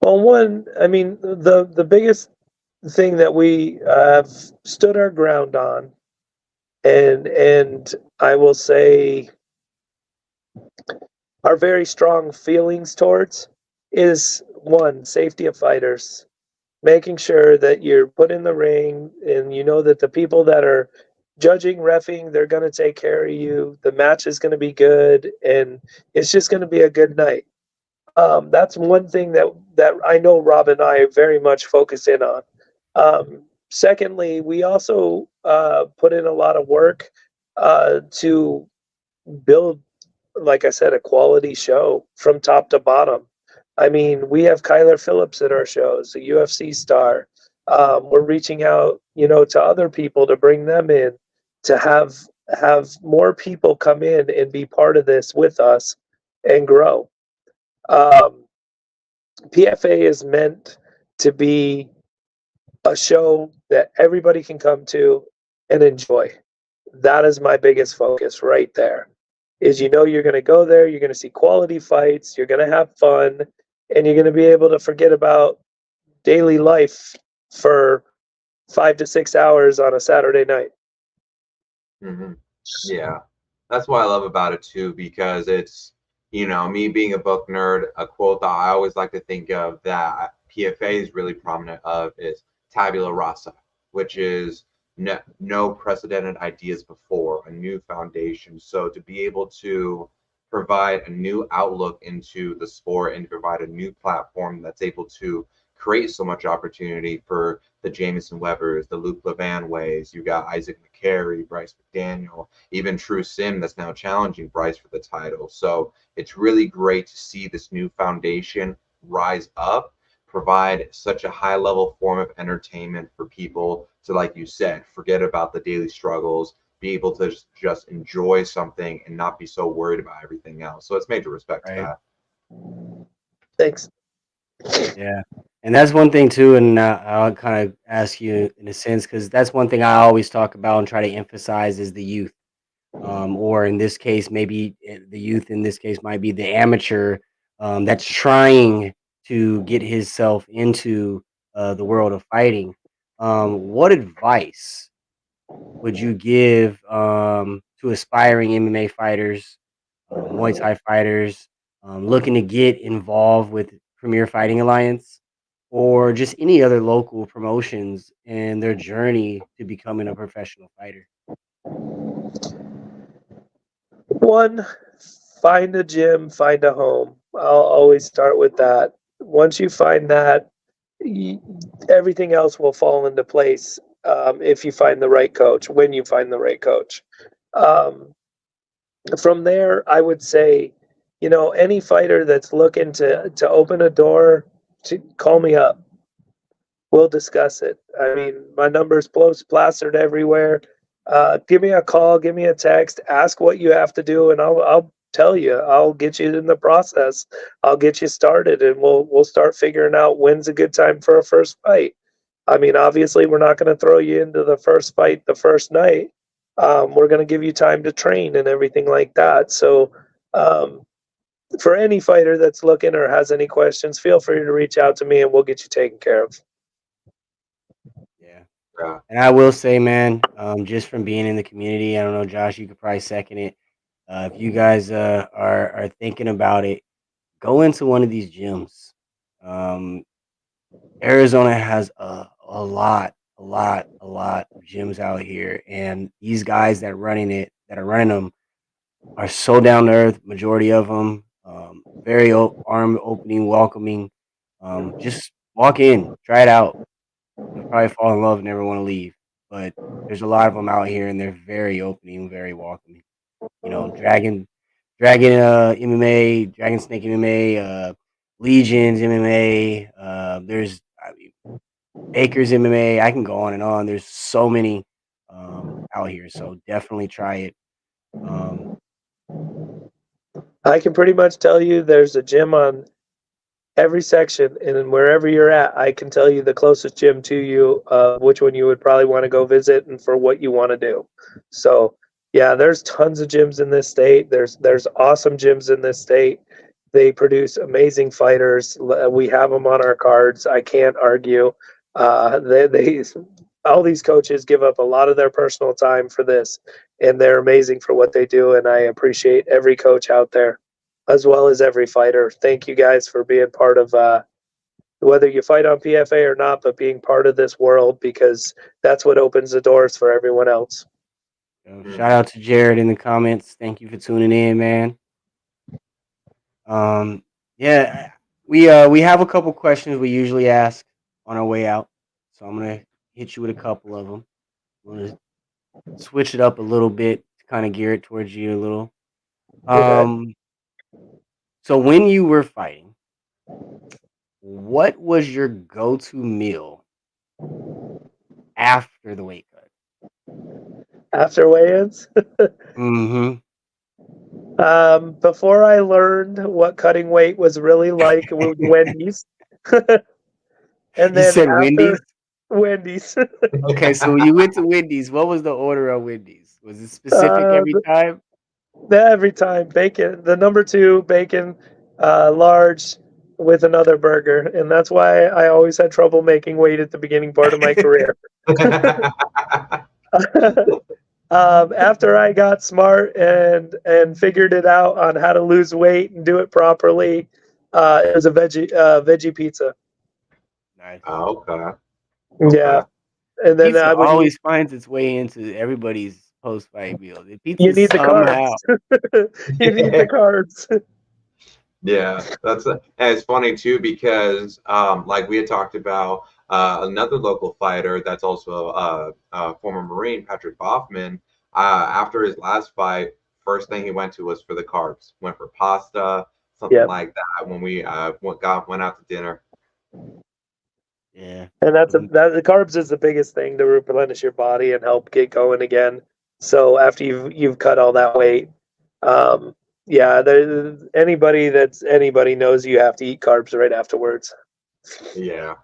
Well, one, I mean, the biggest thing that we have stood our ground on, and I will say our very strong feelings towards is one, safety of fighters, making sure that you're put in the ring and you know that the people that are judging, reffing, they're going to take care of you. The match is going to be good, and it's just going to be a good night. That's one thing that I know Rob and I very much focus in on. Secondly, we also put in a lot of work to build, like I said, a quality show from top to bottom. I mean, we have Kyler Phillips at our shows, a UFC star. We're reaching out, you know, to other people to bring them in, to have more people come in and be part of this with us and grow. Um, PFA is meant to be a show that everybody can come to and enjoy. That is my biggest focus right there. Is, you know, you're going to go there, you're going to see quality fights, you're going to have fun, and you're going to be able to forget about daily life for 5 to 6 hours on a Saturday night. Hmm. Yeah, that's what I love about it too, because it's, you know, me being a book nerd, a quote that I always like to think of that PFA is really prominent of is tabula rasa, which is no precedented ideas before, a new foundation. So to be able to provide a new outlook into the sport and provide a new platform that's able to create so much opportunity for the Jameson Webbers, the Luke Levan ways. You got Isaac McCary, Bryce McDaniel, even True Sim that's now challenging Bryce for the title. So it's really great to see this new foundation rise up, provide such a high level form of entertainment for people to, like you said, forget about the daily struggles, be able to just enjoy something and not be so worried about everything else. So it's major respect to Right. that. Thanks. Yeah. And that's one thing too, and I'll kind of ask you in a sense, because that's one thing I always talk about and try to emphasize is the youth. Or in this case, maybe the youth in this case might be the amateur that's trying to get himself into the world of fighting. What advice would you give to aspiring MMA fighters, Muay Thai fighters, looking to get involved with Premier Fighting Alliance, or just any other local promotions in their journey to becoming a professional fighter? One, find a gym, find a home. I'll always start with that. Once you find that, y- everything else will fall into place if you find the right coach, when you find the right coach. Um, from there, I would say, you know, any fighter that's looking to open a door, to call me up. we'll discuss it. I mean, my number's plastered everywhere. Give me a call, give me a text, ask what you have to do, and I'll tell you. I'll get you in the process. I'll get you started, and we'll start figuring out when's a good time for a first fight. I mean, obviously, we're not going to throw you into the first fight the first night. We're going to give you time to train and everything like that. So, for any fighter that's looking or has any questions, feel free to reach out to me, and we'll get you taken care of. Yeah. Yeah. And I will say, man, just from being in the community, I don't know, Josh, you could probably second it. If you guys are thinking about it, go into one of these gyms. Um, Arizona has a lot of gyms out here, and these guys that are running them, are so down to earth. Majority of them, very arm opening, welcoming. Just walk in, try it out. You'll probably fall in love and never want to leave. But there's a lot of them out here, and they're very opening, very welcoming. You know, Dragon MMA, Dragon Snake MMA, Legions MMA. There's Baker's MMA. I can go on and on. There's so many out here, so definitely try it. Um, I can pretty much tell you there's a gym on every section, and wherever you're at, I can tell you the closest gym to you, which one you would probably want to go visit, and for what you want to do. So, yeah, there's tons of gyms in this state. There's awesome gyms in this state. They produce amazing fighters. We have them on our cards. I can't argue. They all these coaches give up a lot of their personal time for this, and they're amazing for what they do. And I appreciate every coach out there, as well as every fighter. Thank you guys for being part of whether you fight on PFA or not, but being part of this world, because that's what opens the doors for everyone else. Shout out to Jared in the comments. Thank you for tuning in, man. Yeah, we have a couple questions we usually ask on our way out, so I'm gonna hit you with a couple of them. I'm gonna switch it up a little bit to kind of gear it towards you a little. Okay. So when you were fighting, what was your go-to meal after the weight cut? After weigh-ins, Mm-hmm. before I learned what cutting weight was really like with Wendy's, and You then said after Wendy's? Wendy's, Okay, so you went to Wendy's. What was the order of Wendy's? Was it specific uh, every time? every time bacon, the number two bacon, large with another burger, and that's why I always had trouble making weight at the beginning part of my career. After I got smart and figured it out on how to lose weight and do it properly, it was a veggie pizza. Nice. Okay. Yeah, Okay. and then Pizza I would eat. always finds its way into everybody's post-fight meal. The You pizza need the somehow. carbs. You need the carbs. Yeah, and it's funny too because like we had talked about another local fighter that's also a former Marine, Patrick Boffman. After his last fight, first thing he went to was for the carbs. Went for pasta, something Yep. like that. When we went out to dinner. Yeah. And the carbs is the biggest thing to replenish your body and help get going again. So after you've cut all that weight, yeah, anybody knows you have to eat carbs right afterwards. Yeah.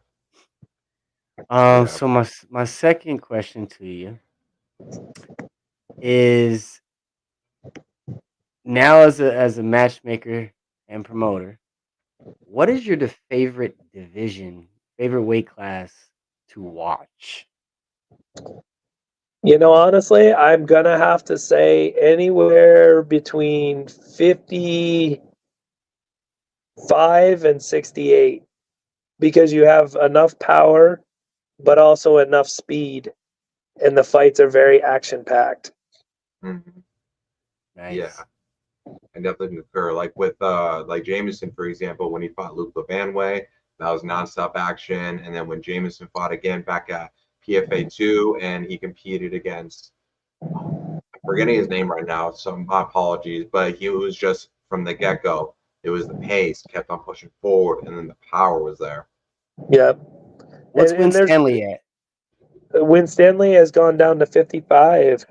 Yeah. So my second question to you is, now as a matchmaker and promoter, what is your favorite division, favorite weight class to watch? Honestly, I'm gonna have to say anywhere between 55 and 68, because you have enough power, but also enough speed, and the fights are very action packed. Mhm. Yeah. Nice. I definitely concur. Like with like Jameson, for example, when he fought Luke Levanway, that was nonstop action. And then when Jameson fought again back at PFA 2 and he competed against I'm forgetting his name right now, so my apologies, but he was just from the get-go. It was the pace, kept on pushing forward, and then the power was there. Yep. What's And Win there's Stanley at? Win Stanley has gone down to 55.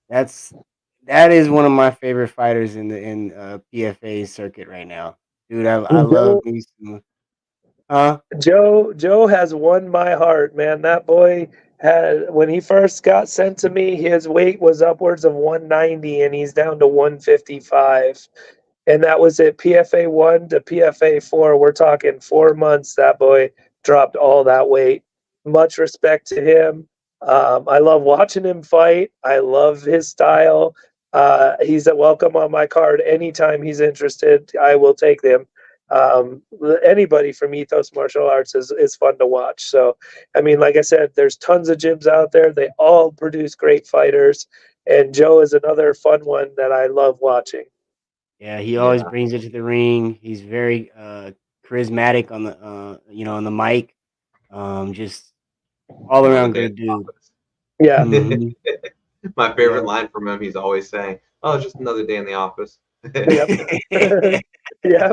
That is one of my favorite fighters in PFA circuit right now, dude. I love Joe me some. Huh? Joe has won my heart, man. That boy had when he first got sent to me, his weight was upwards of 190 and he's down to 155. And that was it. PFA 1 to PFA 4. We're talking 4 months. That boy dropped all that weight. Much respect to him. I love watching him fight. I love his style. He's a welcome on my card anytime he's interested. I will take them. Um, Anybody from Ethos Martial Arts is fun to watch. So, I mean, like I said, there's tons of gyms out there. They all produce great fighters. And Joe is another fun one that I love watching. Yeah, he always Yeah. brings it to the ring. He's very charismatic on the on the mic. Just all Another around day in great the dude. office. Yeah. Hmm. My Yeah. favorite line from him, he's always saying, "Oh, it's just another day in the office." Yep. Yep. Yeah.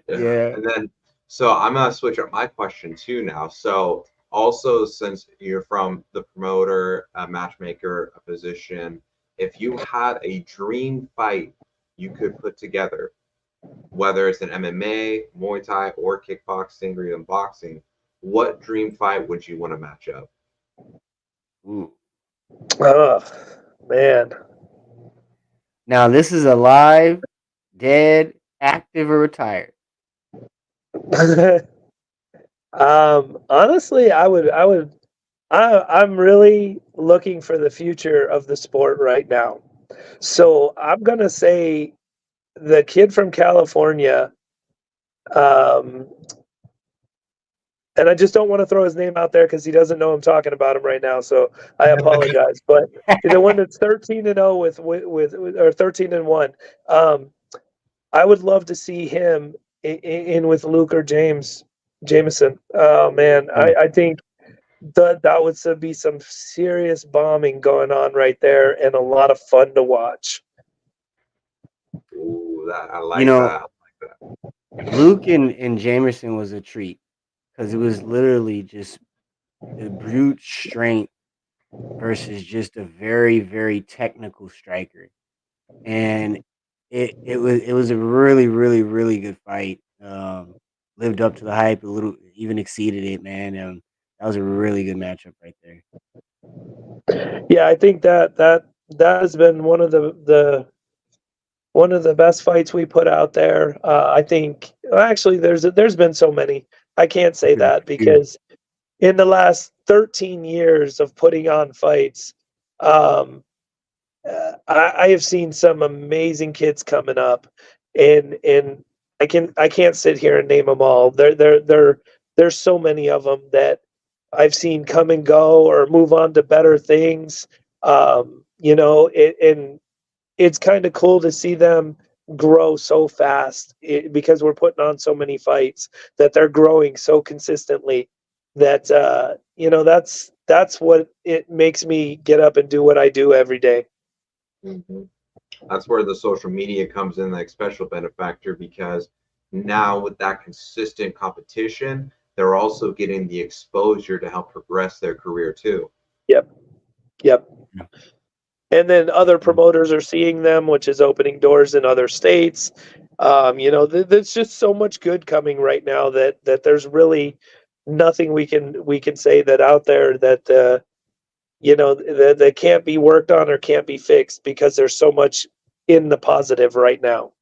Yeah. And then, so I'm gonna switch up my question too now. So also, since you're from the promoter, a matchmaker, a physician, if you had a dream fight you could put together, whether it's an MMA, Muay Thai, or kickboxing, or even boxing, what dream fight would you want to match up? Ooh. Oh, man. Now this is alive, dead, active, or retired. Honestly, I'm really looking for the future of the sport right now. So I'm gonna say the kid from California, um, and I just don't want to throw his name out there because he doesn't know I'm talking about him right now. So I apologize. But the one that's 13-0 with or 13-1. Um, I would love to see him in with Luke or Jameson. Oh man, Mm. I think that would be some serious bombing going on right there, and a lot of fun to watch. Ooh, that I You like know, that. I like Luke and Jamerson was a treat because it was literally just the brute strength versus just a very very technical striker, and it was a really really really good fight. Lived up to the hype a little, even exceeded it, man. That was a really good matchup right there. Yeah, I think that has been one of the best fights we put out there. I think actually there's been so many. I can't say Good that few. because in the last 13 years of putting on fights, um, I have seen some amazing kids coming up, and I can't sit here and name them all. There's so many of them that I've seen come and go or move on to better things. And it's kind of cool to see them grow so fast because we're putting on so many fights that they're growing so consistently that that's what it makes me get up and do what I do every day. that. That's where the social media comes in like special benefactor because now with that consistent competition, they're also getting the exposure to help progress their career too. Yep. Yep. Yeah. And then other promoters are seeing them, which is opening doors in other states. There's just so much good coming right now that there's really nothing we can say that out there that that can't be worked on or can't be fixed because there's so much in the positive right now.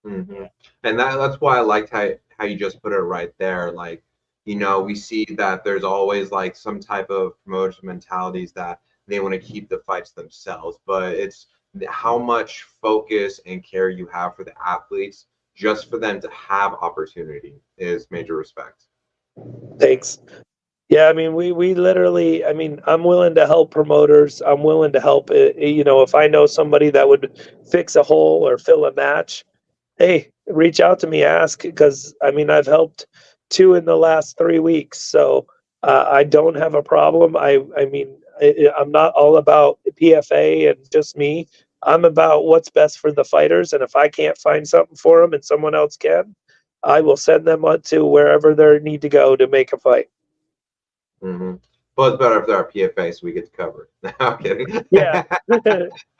Hmm. And that's why I liked how you just put it right there. Like, we see that there's always like some type of promotion mentalities that they want to keep the fights themselves, but it's how much focus and care you have for the athletes just for them to have opportunity is major respect. Thanks. Yeah, I mean, we literally, I mean, I'm willing to help promoters. I'm willing to help. If I know somebody that would fix a hole or fill a match, hey, reach out to me, ask, because I mean, I've helped two in the last 3 weeks, so I don't have a problem. I mean, I'm not all about PFA and just me. I'm about what's best for the fighters, and if I can't find something for them and someone else can, I will send them on to wherever they need to go to make a fight. Mm-hmm. But it's better if they're PFA, so we get to cover it. No, I'm kidding. Yeah.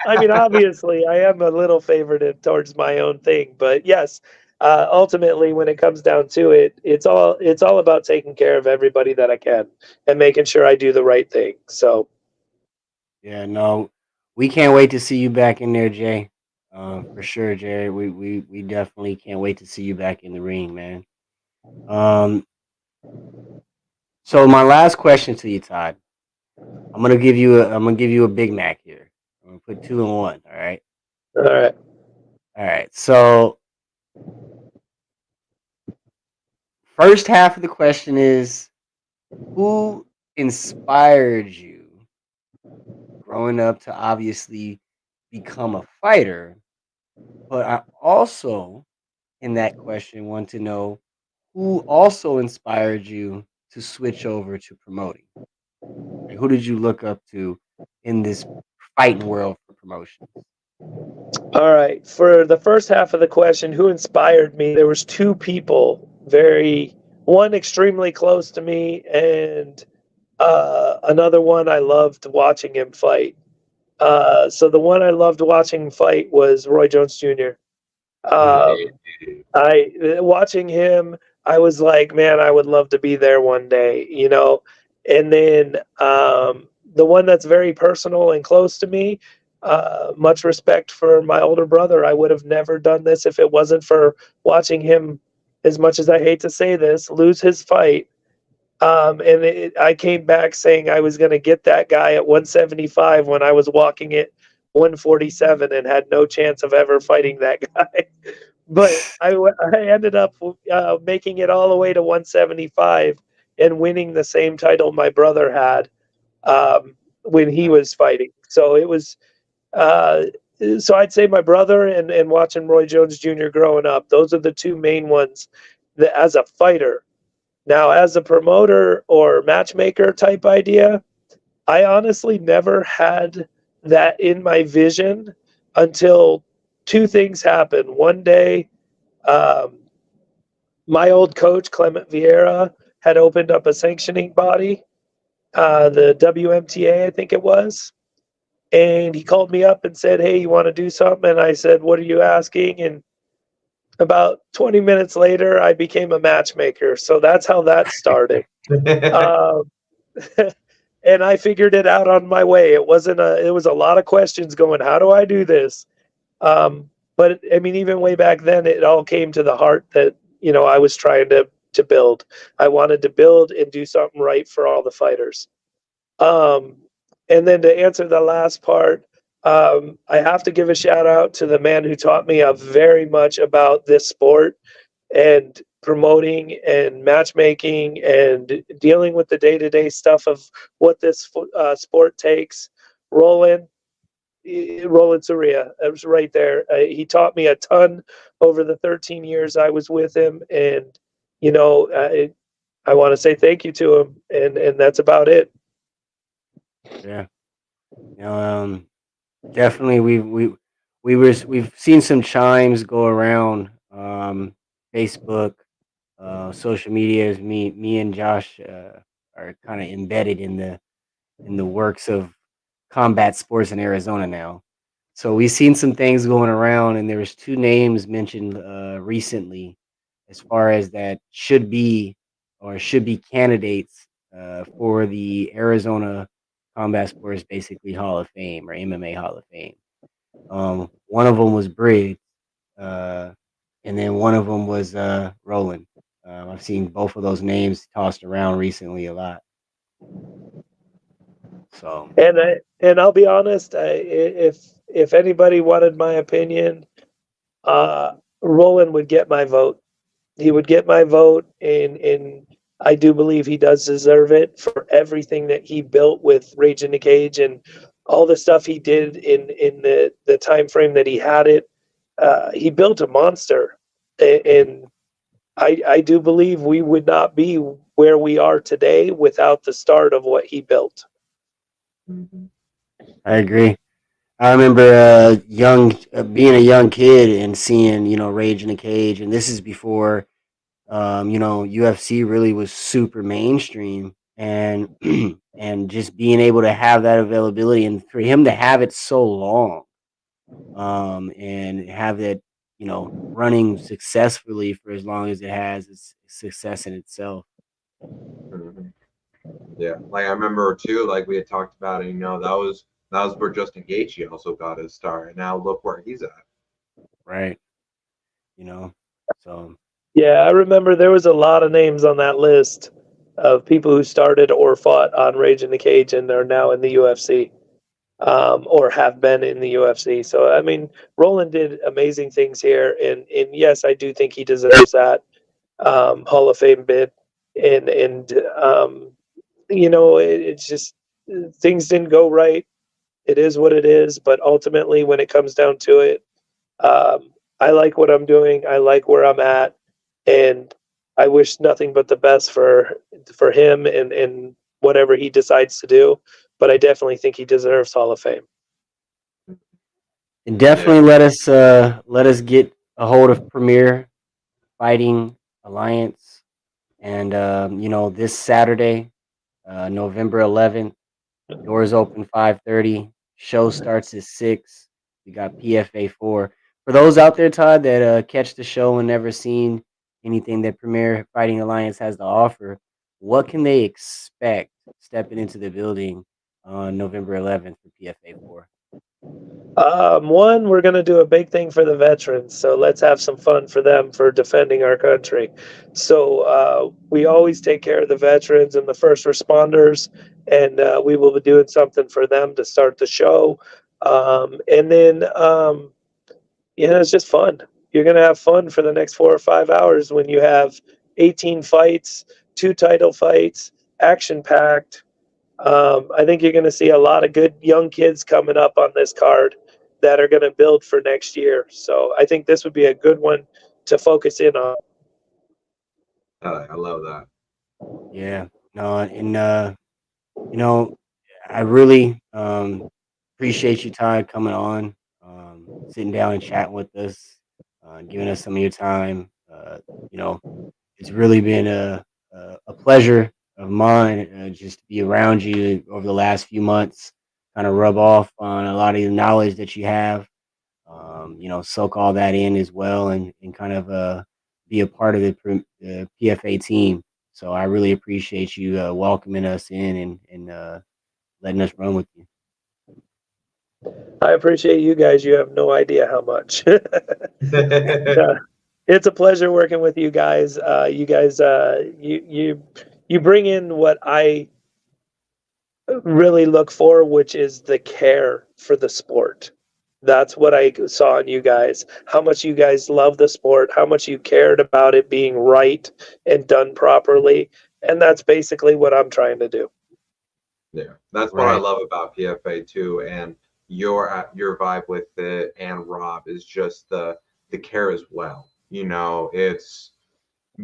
I mean, obviously, I am a little favored towards my own thing, but yes, ultimately, when it comes down to it, it's all about taking care of everybody that I can and making sure I do the right thing. So, Yeah, no, we can't wait to see you back in there, Jay. For sure, Jared. We definitely can't wait to see you back in the ring, man. Um, so my last question to you, Todd. I'm gonna give you a Big Mac here. I'm gonna put two in one. All right. all right. All right. So first half of the question is, who inspired you growing up to obviously become a fighter? But I also, in that question, want to know who also inspired you to switch over to promoting. Like, who did you look up to in this fighting world for promotions? All right. For the first half of the question, who inspired me? There was two people, one extremely close to me, and another one I loved watching him fight. So the one I loved watching him fight was Roy Jones Jr. Mm. Um, I watching him, I was like, man, I would love to be there one day, you know. And then the one that's very personal and close to me, much respect for my older brother. I would have never done this if it wasn't for watching him, as much as I hate to say this, lose his fight. I came back saying I was going to get that guy at 175 when I was walking at 147 and had no chance of ever fighting that guy. But I ended up making it all the way to 175 and winning the same title my brother had when he was fighting. So it was, uh, so I'd say my brother and watching Roy Jones Jr. growing up, those are the two main ones that as a fighter. Now, as a promoter or matchmaker type idea, I honestly never had that in my vision until two things happened. One day, um, my old coach, Clement Vieira, had opened up a sanctioning body, the WMTA, I think it was. And he called me up and said, "Hey, you want to do something?" And I said, "What are you asking?" And about 20 minutes later, I became a matchmaker. So that's how that started. Um, and I figured it out on my way. It was a lot of questions going, how do I do this? But I mean, even way back then, it all came to the heart that, I was trying to build. I wanted to build and do something right for all the fighters. Um, and then to answer the last part, I have to give a shout out to the man who taught me very much about this sport and promoting and matchmaking and dealing with the day-to-day stuff of what this sport takes. Roland, Roland Surya, I was right there. He taught me a ton over the 13 years I was with him, and you know, I want to say thank you to him, and that's about it. Yeah, you know, definitely we've seen some chimes go around Facebook, social media. Me and Josh are kind of embedded in the works of combat sports in Arizona now. So we've seen some things going around, and there was two names mentioned recently, as far as that should be candidates for the Arizona Combat Sports basically Hall of Fame or MMA Hall of Fame. One of them was Briggs, uh, and then one of them was Roland. I've seen both of those names tossed around recently a lot. So And I'll be honest, if anybody wanted my opinion, Roland would get my vote. He would get my vote, and I do believe he does deserve it for everything that he built with Rage in the Cage and all the stuff he did in the time frame that he had it. He built a monster, and I do believe we would not be where we are today without the start of what he built. I agree. I remember being a young kid and seeing Rage in the Cage, and this is before UFC really was super mainstream, and and just being able to have that availability, and for him to have it so long, and have it, running successfully for as long as it has, is success in itself. Mhm. Yeah, like I remember too, like we had talked about it. That was where Justin Gaethje also got his start, and now look where he's at. Right. You know, so Yeah, I remember there was a lot of names on that list of people who started or fought on Rage in the Cage and are now in the UFC, or have been in the UFC. So I mean, Roland did amazing things here, and yes, I do think he deserves that Hall of Fame bid. And it's just things didn't go right. It is what it is. But ultimately, when it comes down to it, um, I like what I'm doing. I like where I'm at, and I wish nothing but the best for him and whatever he decides to do. But I definitely think he deserves Hall of Fame. and Yeah. definitely let us get a hold of Premier Fighting Alliance, and this Saturday, November 11th. Doors open 5:30. Show starts at 6. We got PFA 4. For those out there, Todd, that catch the show and never seen anything that Premier Fighting Alliance has to offer, what can they expect stepping into the building on November 11th for PFA 4? One, we're going to do a big thing for the veterans. So let's have some fun for them for defending our country. So we always take care of the veterans and the first responders, and we will be doing something for them to start the show. And then, it's just fun. You're going to have fun for the next 4 or 5 hours when you have 18 fights, 2 title fights, action packed. I think you're going to see a lot of good young kids coming up on this card that are going to build for next year. So I think this would be a good one to focus in on. I love that. Yeah. No, and you know, I really appreciate you, Todd, coming on, sitting down and chatting with us, giving us some of your time. You know, it's really been a pleasure of mine, just to be around you over the last few months, kind of rub off on a lot of the knowledge that you have, soak all that in as well, and kind of be a part of the PFA team. So I really appreciate you welcoming us in, and letting us run with you. I appreciate you guys. You have no idea how much. It's a pleasure working with you guys. You guys, you bring in what I really look for, which is the care for the sport. That's what I saw in you guys. How much you guys love the sport, how much you cared about it being right and done properly. And that's basically what I'm trying to do. Yeah, that's what I Right. love about PFA too, and your vibe with it and Rob is just the care as well. It's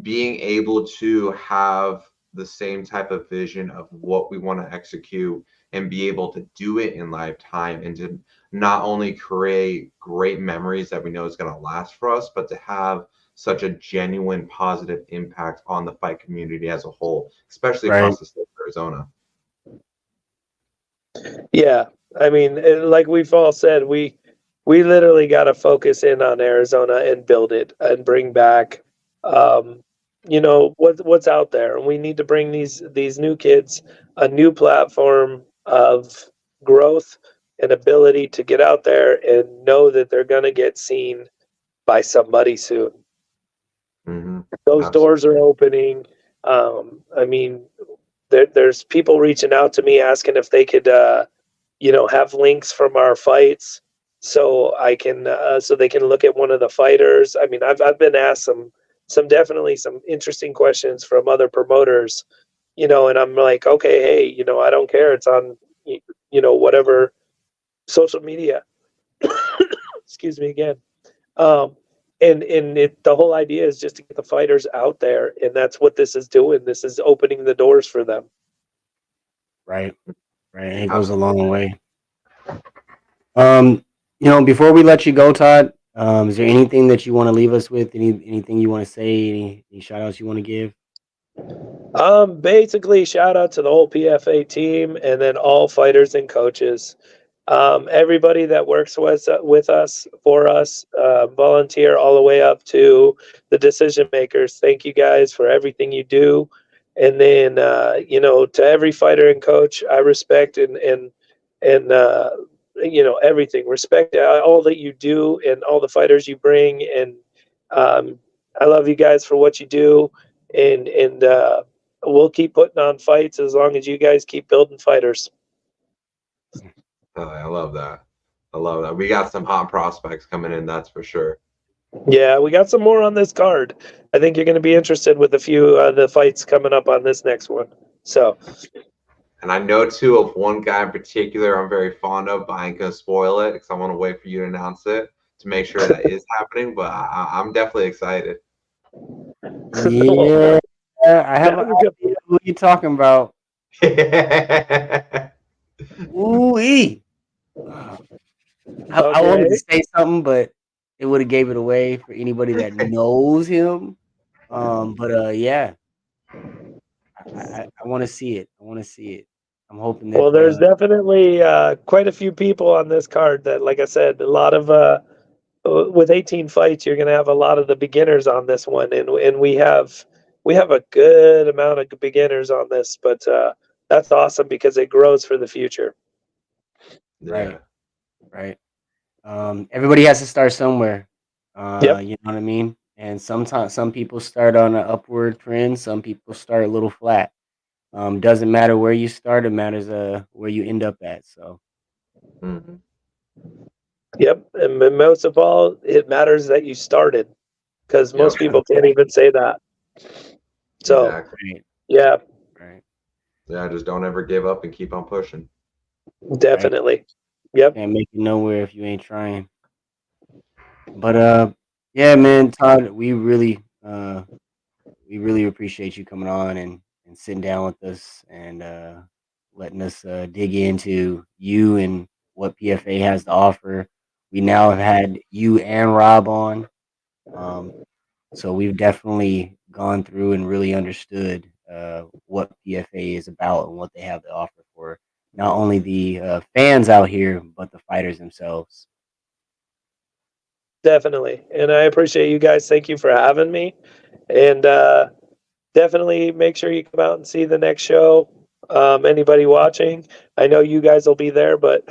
being able to have the same type of vision of what we want to execute and be able to do it in lifetime and to not only create great memories that we know is going to last for us, but to have such a genuine positive impact on the fight community as a whole, especially Right. across the state of Arizona. Yeah, I mean, like we've all said, we literally got to focus in on Arizona and build it and bring back, um, what's out there, and we need to bring these new kids a new platform of growth and ability to get out there and know that they're gonna get seen by somebody soon. Hmm. Those Absolutely. doors are opening. I mean, there's people reaching out to me asking if they could. Have links from our fights so they can look at one of the fighters. I mean, I've been asked some definitely some interesting questions from other promoters, and I'm like, okay, hey, I don't care. It's on whatever social media. Excuse me again. Um, and the whole idea is just to get the fighters out there, and that's what this is doing. This is opening the doors for them. Right. Right. And it goes a Absolutely. long way. Um, before we let you go, Todd, Is there anything that you want to leave us with? Anything you want to say? Any shout outs you want to give? Basically, shout out to the whole PFA team and then all fighters and coaches. Everybody that works with us, for us, volunteer all the way up to the decision makers. Thank you guys for everything you do. And then, to every fighter and coach, I respect and everything. Respect all that you do and all the fighters you bring. And I love you guys for what you do. And we'll keep putting on fights as long as you guys keep building fighters. Oh, I love that. I love that. We got some hot prospects coming in, that's for sure. Yeah, we got some more on this card. I think you're going to be interested with a few of the fights coming up on this next one. So, And I know too of one guy in particular I'm very fond of, but I ain't gonna spoil it because I want to wait for you to announce it to make sure that is happening. But I'm definitely excited. Yeah, I have an that was good. idea who you talking about. Ooh, I wanted to Okay. say something, but it would have gave it away for anybody that knows him. But yeah, I want to see it. I want to see it. I'm hoping Well, that there's definitely quite a few people on this card that, like I said, a lot of with 18 fights, you're going to have a lot of the beginners on this one, and we have a good amount of beginners on this, but that's awesome because it grows for the future. Yeah. right. Everybody has to start somewhere. Yep, You know what I mean? And sometimes some people start on an upward trend, some people start a little flat. Doesn't matter where you start, it matters where you end up at. So Mhm. yep, and most of all, it matters that you started because Yep. most people can't even say that. So Exactly. right, yeah, right, Yeah. Just don't ever give up and keep on pushing. right. definitely. Yep, Can't make it nowhere if you ain't trying. But yeah, man, Todd, we really appreciate you coming on and sitting down with us and letting us dig into you and what PFA has to offer. We now have had you and Rob on. Um, So we've definitely gone through and really understood what PFA is about and what they have to offer for not only the fans out here, but the fighters themselves. definitely. And I appreciate you guys. Thank you for having me. And definitely make sure you come out and see the next show. Anybody watching, I know you guys will be there, but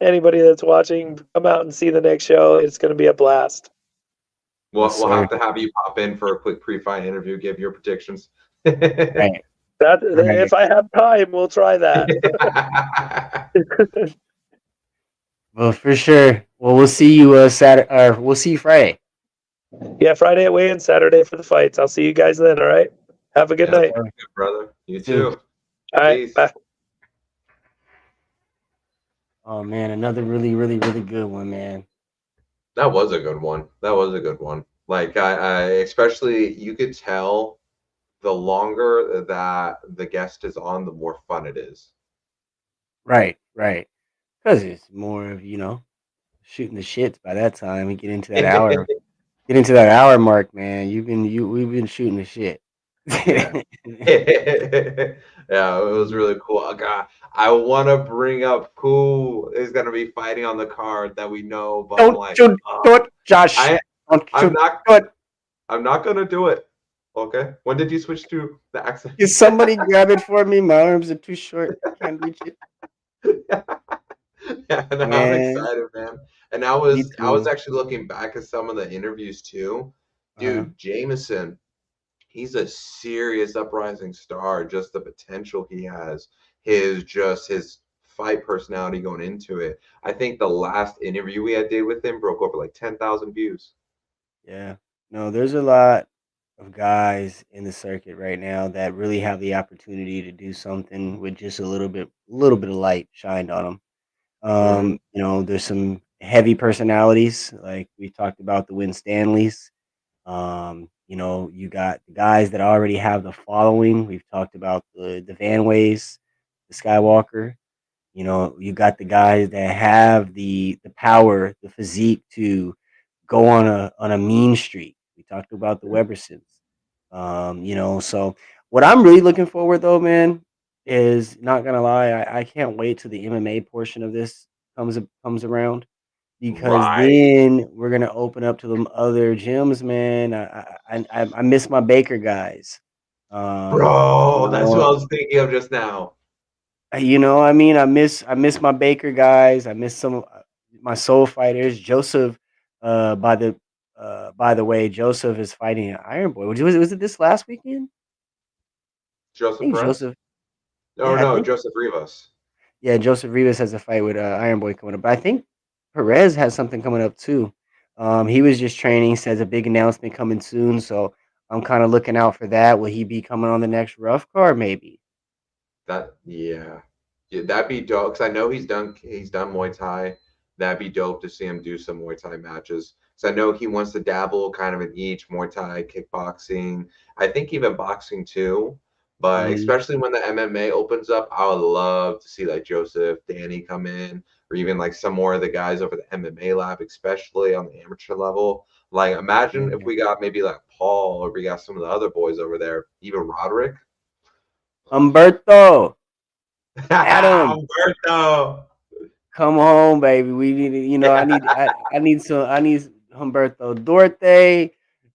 anybody that's watching, come out and see the next show. It's going to be a blast. Yes, We'll sir. have to have you pop in for a quick pre-fight interview, give your predictions. Yeah. Right, That right. if I have time, we'll try that. Well, for sure. Well, we'll see you Saturday, or we'll see you Friday. Yeah, Friday at weigh-in, Saturday for the fights. I'll see you guys then. All right. Have a good Yes, night. sir. Good brother. You Too. too. All right. Peace. Bye. Oh man, another really, really, really good one, man. That was a good one. That was a good one. Like I especially you could tell the longer that the guest is on, the more fun it is. Right, right. Because it's more of shooting the shits by that time. We get into that hour mark, man. We've been shooting the shit. Yeah. Yeah, it was really cool. God, I want to bring up who is going to be fighting on the card that we know, but I'm Don't like, you do it, Josh. I Don't I'm you not do it. I'm not going to do it. Okay? When did you switch to the accent? Can somebody grab it for me? My arms are too short. I can't reach it. Yeah, no, I'm Man, excited, man. And me I was too. actually looking back at some of the interviews too. Uh-huh. Dude, Jameson, he's a serious uprising star. Just the potential he has, his fight personality going into it. I think the last interview we had did with him broke over like 10,000 views. Yeah. No, there's a lot of guys in the circuit right now that really have the opportunity to do something with just a little bit of light shined on them. Hmm. There's some heavy personalities, like we talked about the Win Stanleys. You got the guys that already have the following. We've talked about the Van Ways, the Skywalker. You got the guys that have the power, the physique to go on a mean streak. We talked about the Webersons. So what I'm really looking forward though, man, is not gonna lie, I can't wait till the MMA portion of this comes around because Right. then we're gonna open up to them other gyms, man. I miss my Baker guys. You Bro, that's what I know, was thinking of just now. I mean, I miss my Baker guys. I miss some of my soul fighters. Joseph, by the way, Joseph is fighting an Iron Boy. Was it this last weekend? I Joseph think Perez? Joseph. Oh Yeah, I no, think Joseph Rivas. yeah, Joseph Rivas has a fight with Iron Boy coming up. But I think Perez has something coming up too. He was just training. Says a big announcement coming soon, so I'm kind of looking out for that. Will he be coming on the next rough card? Maybe. That yeah. Yeah, that'd be dope. Because I know he's done Muay Thai. That'd be dope to see him do some Muay Thai matches. So I know he wants to dabble kind of in each Muay Thai, kickboxing. I think even boxing too. But Mhm. especially when the MMA opens up, I would love to see like Joseph, Danny come in, or even like some more of the guys over the MMA lab, especially on the amateur level. Like imagine if Yeah. we got maybe like Paul or we got some of the other boys over there, even Roderick. Humberto, Adam. Umberto. Come home, baby. We need, I need Humberto Duarte.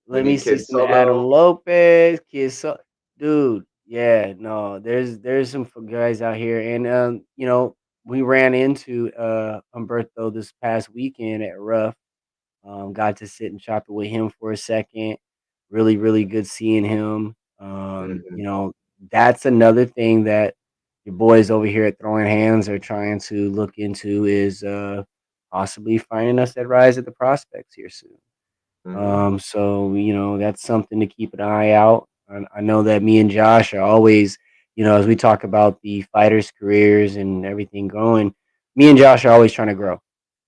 We Let me need see Kid some Adam Soto. Lopez. Dude. Yeah, no, there's some guys out here, and we ran into Humberto this past weekend at Rough. Got to sit and chop it with him for a second. Really, really good seeing him. Mhm, That's another thing that your boys over here at Throwing Hands are trying to look into is possibly finding us that Rise at the Prospects here soon. mhm, That's something to keep an eye out. I know that me and Josh are always, as we talk about the fighters' careers and everything going, me and Josh are always trying to grow.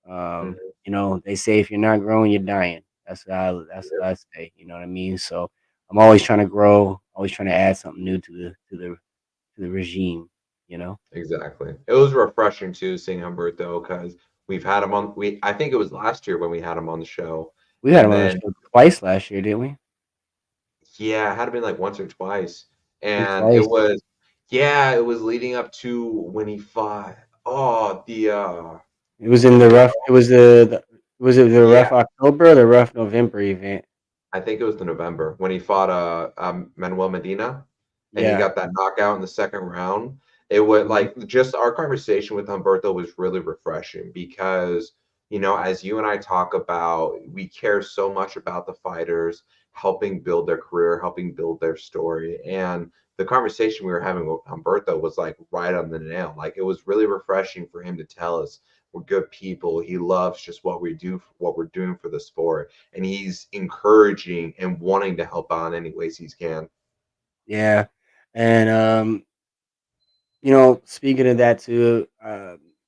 mhm. They say if you're not growing, you're dying. That's Yep, what I say. You know what I mean? So I'm always trying to grow, always trying to add something new to the regime. You know, exactly. It was refreshing too seeing Humberto because we've had him on. We I think it was last year when we had him on the show, we had him and on the then show twice last year, didn't we? yeah, it had been like once or twice, I think and it twice. was yeah, it was leading up to when he fought. Oh, It was in the the guy. rough. Was it the Yeah, rough October or the rough November event? I think it was the November when he fought Manuel Medina, and he Yeah. got that knockout in the second round. It was Mhm. like just our conversation with Humberto was really refreshing because as you and I talk about, we care so much about the fighters helping build their career, helping build their story, and the conversation we were having with Humberto was like right on the nail. Like it was really refreshing for him to tell us we're good people. He loves just what we do, what we're doing for the sport, and he's encouraging and wanting to help out in any ways he can. Yeah. And speaking of that too,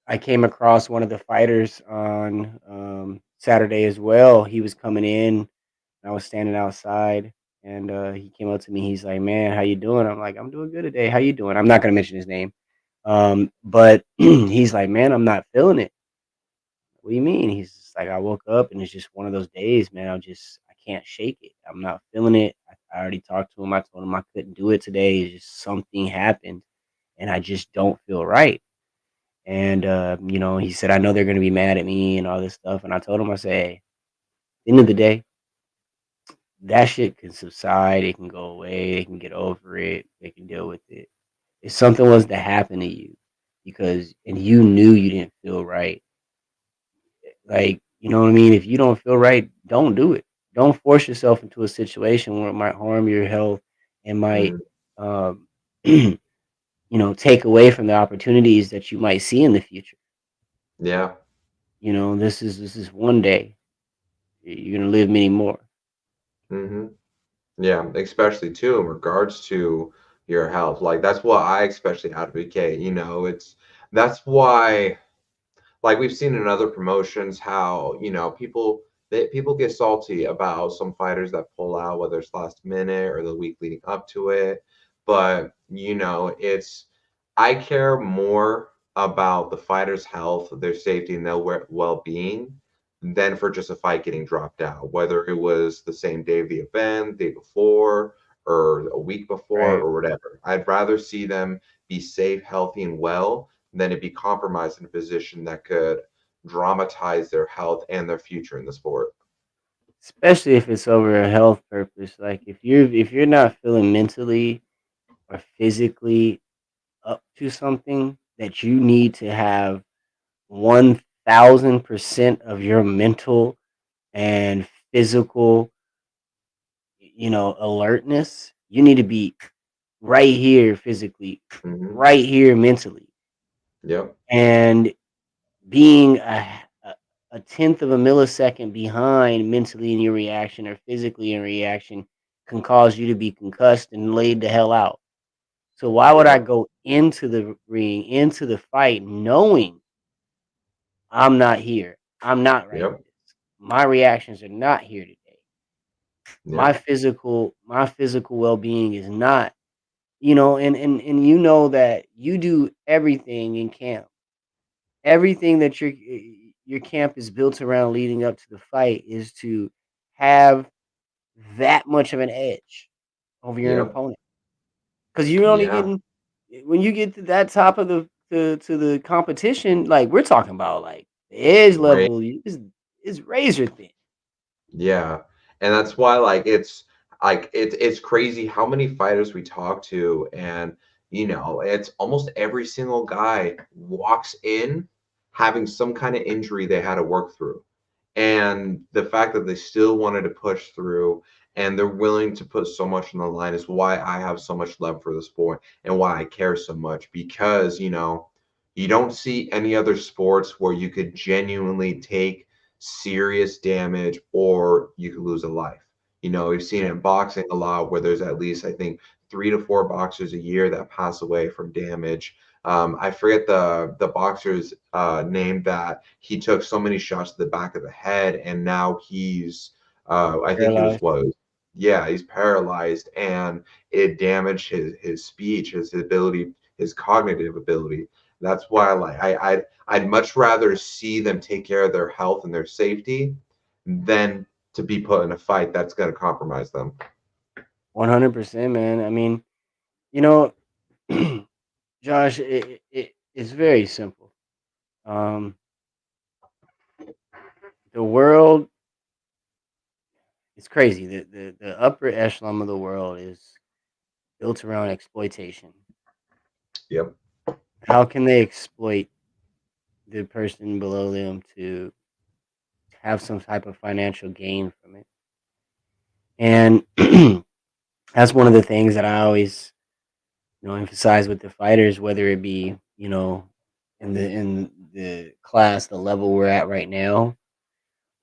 I came across one of the fighters on Saturday as well. He was coming in. I was standing outside, and he came up to me. He's like, "Man, how you doing?" I'm like, "I'm doing good today. How you doing?" I'm not gonna mention his name, but he's like, "Man, I'm not feeling it." What do you mean? He's just like, "I woke up and it's just one of those days, man. I can't shake it. I'm not feeling it." I already talked to him. I told him I couldn't do it today. It's just something happened, and I just don't feel right. And he said, "I know they're gonna be mad at me and all this stuff." And I told him, I said, "Hey, at the end of the day, that shit can subside. It can go away. They can get over it. They can deal with it. If something was to happen to you, and you knew you didn't feel right, like, you know what I mean? If you don't feel right, don't do it. Don't force yourself into a situation where it might harm your health and might, Mm, um, take away from the opportunities that you might see in the future. yeah. This is one day. You're gonna live many more." hmm Yeah. Especially too in regards to your health. Like that's what I especially advocate. It's that's why like we've seen in other promotions how people get salty about some fighters that pull out, whether it's last minute or the week leading up to it. But it's I care more about the fighter's health, their safety, and their well-being than for just a fight getting dropped out, whether it was the same day of the event, day before, or a week before, Right. or whatever. I'd rather see them be safe, healthy, and well than to be compromised in a position that could dramatize their health and their future in the sport. Especially if it's over a health purpose. Like if you're not feeling mentally or physically up to something that you need to have 1000% of your mental and physical, alertness, you need to be right here physically, Hmm. right here mentally. Yep. And being a tenth of a millisecond behind mentally in your reaction or physically in reaction can cause you to be concussed and laid the hell out. So why would I Yep. go into the ring, into the fight, knowing I'm not here? I'm not right. Yep. My reactions are not here today. My Yep. physical well-being is not, and that you do everything in camp. Everything that your camp is built around leading up to the fight is to have that much of an edge over your Yep. opponent. Because you're only Yeah. getting when you get to that top of the competition, like we're talking about, like the edge Right. level is razor thin. Yeah. And that's why it's crazy how many fighters we talk to, and it's almost every single guy walks in having some kind of injury they had to work through. And the fact that they still wanted to push through and they're willing to put so much on the line is why I have so much love for the sport and why I care so much, because you don't see any other sports where you could genuinely take serious damage or you could lose a life. We've seen it Right. in boxing a lot where there's at least, I think, 3 to 4 boxers a year that pass away from damage. I forget the boxer's name that he took so many shots to the back of the head, and now he's I think he was Paralyzed. what? Yeah, he's paralyzed, and it damaged his speech, his ability, his cognitive ability. That's why I'd much rather see them take care of their health and their safety than to be put in a fight that's going to compromise them. 100%, man. I mean, you know, Josh, it's very simple. Um, the world is crazy. The upper echelon of the world is built around exploitation. Yep. How can they exploit the person below them to have some type of financial gain from it? And that's one of the things that I always, emphasize with the fighters, whether it be, in the class, the level we're at right now,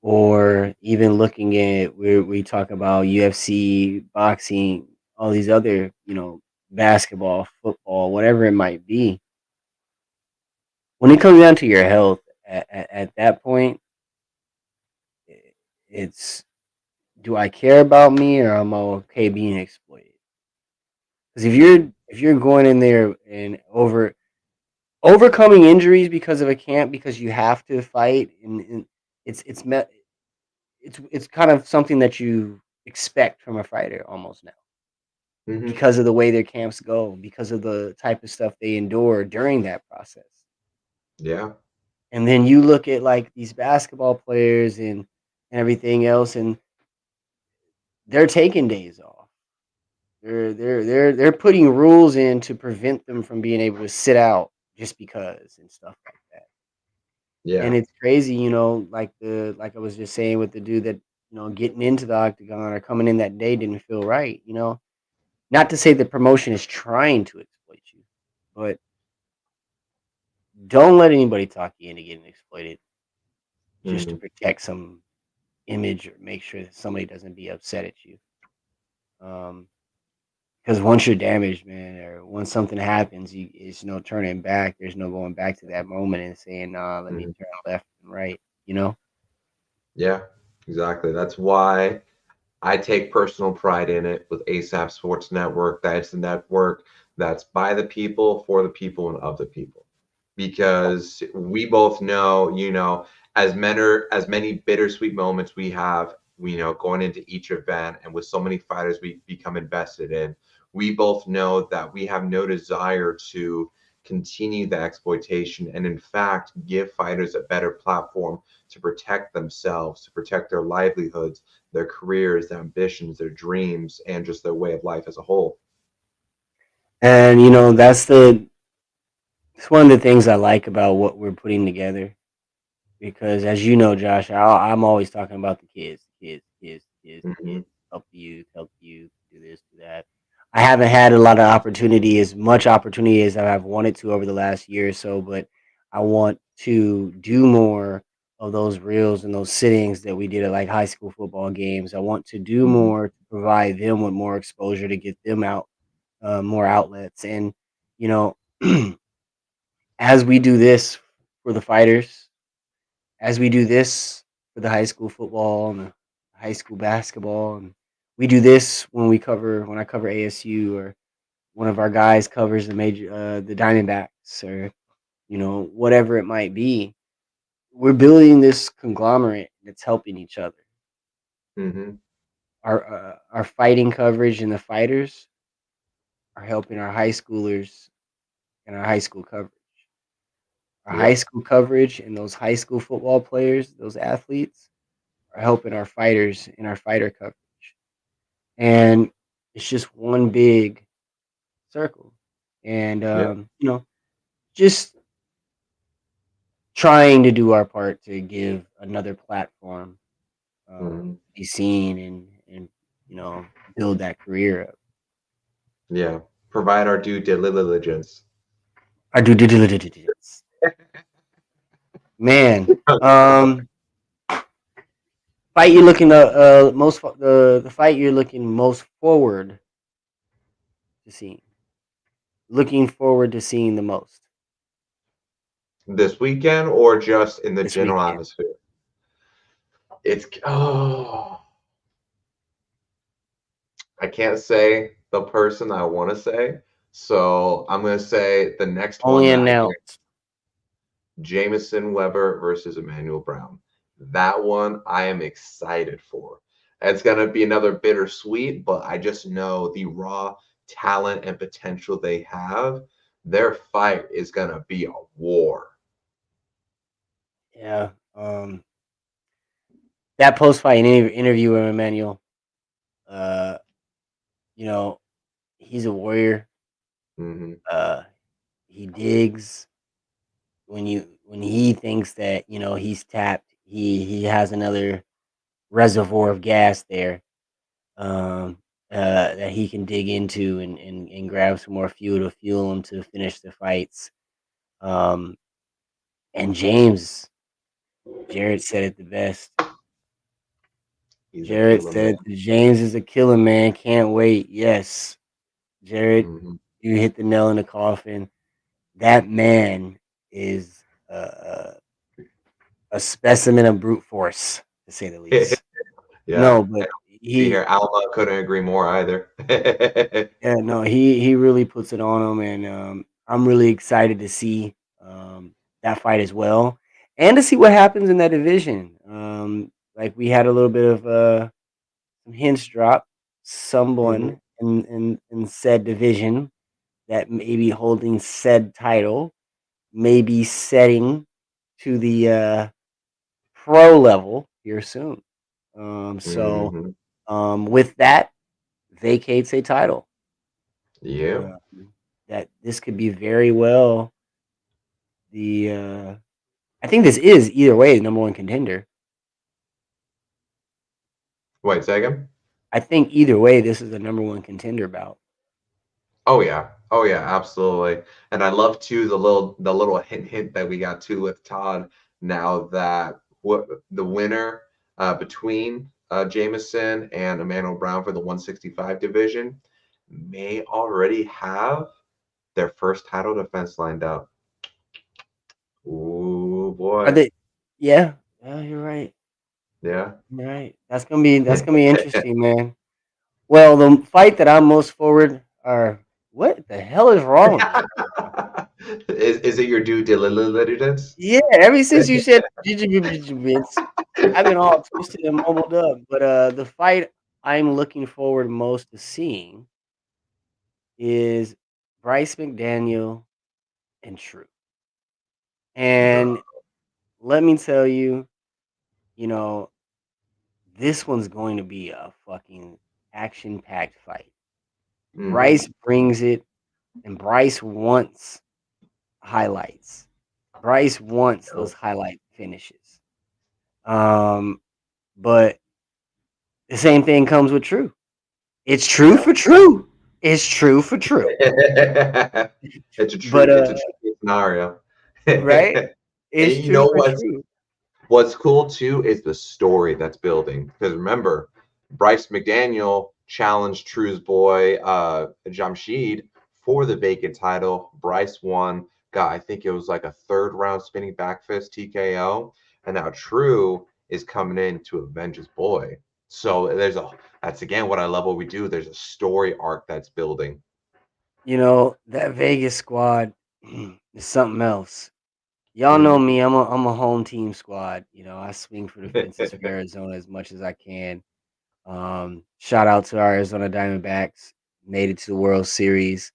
or even looking at where we talk about UFC, boxing, all these other, basketball, football, whatever it might be. When it comes down to your health, at that point, i- it's, do I care about me or am I okay being exploited? Because if you're going in there and overcoming injuries because of a camp because you have to fight, and it's met it's kind of something that you expect from a fighter almost now, Hmm. because of the way their camps go, because of the type of stuff they endure during that process. Yeah. And then you look at like these basketball players and everything else, and they're taking days off. They're putting rules in to prevent them from being able to sit out just because and stuff like that. And Yeah. it's crazy, like I was just saying with the dude that, getting into the octagon or coming in that day didn't feel right. Not to say the promotion is trying to exploit you, but don't let anybody talk you into getting exploited just to Hmm. protect some image or make sure that somebody doesn't be upset at you. Because once you're damaged, man, or once something happens, it's no turning back. There's no going back to that moment and saying, "Nah, let me Hmm. turn left and right." You know? Yeah, exactly. That's why I take personal pride in it with ASAP Sports Network. That's the network that's by the people, for the people, and of the people. Because we both know, as many bittersweet moments we have, going into each event, and with so many fighters we become invested in, we both know that we have no desire to continue the exploitation, and in fact give fighters a better platform to protect themselves, to protect their livelihoods, their careers, their ambitions, their dreams, and just their way of life as a whole. And it's one of the things I like about what we're putting together. Because as you know, Josh, I'm always talking about the kids, Hmm. kids, help the youth, do this, do that. I haven't had a lot of opportunity, as much opportunity as I've wanted to over the last year or so, but I want to do more of those reels and those sittings that we did at like high school football games. I want to do Hmm. more to provide them with more exposure to get them out, more outlets. And, you know, as we do this for the fighters, as we do this for the high school football and the high school basketball, and we do this when I cover ASU, or one of our guys covers the Diamondbacks, or whatever it might be. We're building this conglomerate that's helping each other. Hmm. Our fighting coverage and the fighters are helping our high schoolers and our high school coverage. Our high Yep. school coverage and those high school football players, those athletes, are helping our fighters in our fighter coverage. And it's just one big circle. And Yep. just trying to do our part to give another platform, Hmm. to be seen, and you know build that career up. Yeah. Provide our due diligence. I do diligence, man. Fight you're looking the fight you're looking most forward to seeing. Looking forward to seeing the most This weekend or just in the this general weekend. atmosphere? I can't say the person I want to say, so I'm going to say the next one Only that I hear: announced. Jameson Weber versus Emmanuel Brown. That one I am excited for. It's going to be another bittersweet, but I just know the raw talent and potential they have. Their fight is going to be a war. Yeah. That post fight interview with Emmanuel. Uh, you know, he's a warrior. Hmm. Uh, he digs when he thinks that he's tapped. He has another reservoir of gas there, that he can dig into, and grab some more fuel to fuel him to finish the fights. Um, and Jared said it the best. He's a Jared killer, said man. James is a killer, man. Can't wait. Yes, Jared, Hmm. you hit the nail in the coffin. That man is a specimen of brute force, to say the least. Yeah. No, And but we here, Alma couldn't agree more either. yeah, no, he really puts it on him, and I'm really excited to see that fight as well, and to see what happens in that division. Like we had a little bit of some hints drop. Hmm. Someone in said division that may be holding said title may be setting to the pro level here soon. So Hmm. with that, vacates a title. Yep. Um, that this could be very well the. I think this is either way the number one contender. Wait, second. I think either way this is the number one contender bout. Oh yeah. Oh yeah, absolutely. And I love too the little hint that we got too with Todd now that what the winner between Jameson and Emmanuel Brown for the 165 division may already have their first title defense lined up. Ooh Are boy. they? Yeah, yeah, you're right. Yeah. You're right. That's gonna be interesting, man. Well, the fight that I'm most forward are what the hell is wrong with me? Is it your due diligence? Yeah, ever since you said Vince, I've been all twisted and mumbled up. But the fight I'm looking forward most to seeing is Bryce McDaniel and True. Bro. And let me tell you, you know, this one's going to be a fucking action-packed fight. Hmm. Bryce brings it, and Bryce wants highlights. Bryce wants those highlight finishes. Um, but the same thing comes with True. It's true Yeah. for True. It's true for True. But It's a true scenario. right? And It's you true know for True. what's cool too is the story that's building. Because remember, Bryce McDaniel challenged True's boy Jamshid for the vacant title. Bryce won. Got I think it was like a third round spinning back fist TKO, and now True is coming in to avenge his boy. So that's again what I love what we do. There's a story arc that's building. You know, that Vegas squad is something else. Y'all know Mhm. me. I'm a home team squad. You know, I swing for the fences for Arizona as much as I can. Shout out to our Arizona Diamondbacks. Made it to the World Series.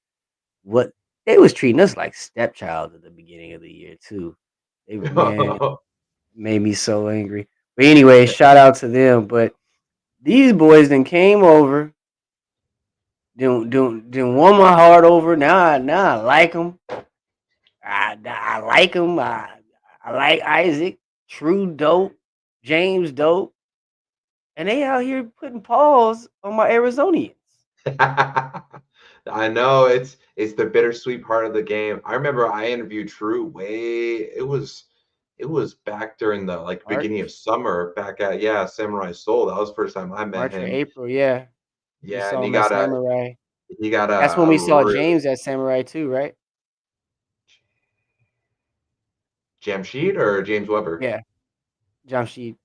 What they was treating us like stepchild at the beginning of the year too. They man made me so angry. But anyway, shout out to them. But these boys then came over, then won my heart over. Now I like them. I like them. I like Isaac, True dope, James dope, and they out here putting paws on my Arizonians. I know it's the bittersweet part of the game. I remember I interviewed True way it was back during the like beginning of March, summer back at Samurai Soul. That was the first time I met March or him. April, yeah. We Yeah, and saw he him at got a Samurai. he got That's a, when a we saw really James at Samurai too, right? Jamshid or James Weber? Yeah, Jamshid.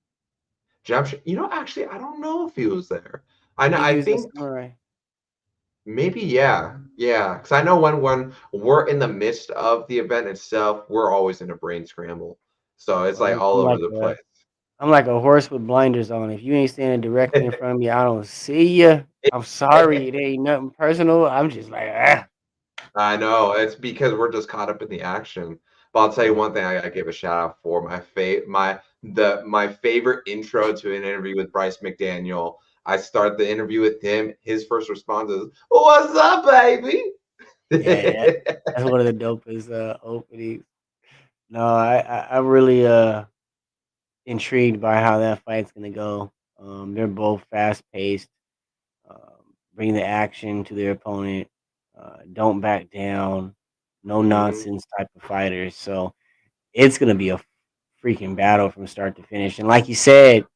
Jamshid, actually I don't know if he was there. I know Yeah, I he was at think Samurai. maybe, yeah. Because I know when we're in the midst of the event itself, we're always in a brain scramble. So it's like Well, all over the place. I'm like a horse with blinders on. If you ain't standing directly in front of me, I don't see you. I'm sorry, it ain't nothing personal. I'm just like, ah. I know it's because we're just caught up in the action. But I'll tell you Yeah. one thing I gotta give a shout out for my favorite intro to an interview with Bryce McDaniel. I start the interview with him. His first response is, "What's up, baby?" Yeah, that's one of the dopest openings. No, I'm really intrigued by how that fight's gonna go. They're both fast paced, bring the action to their opponent, don't back down, no Hmm. nonsense type of fighters. So it's gonna be a freaking battle from start to finish. And like you said,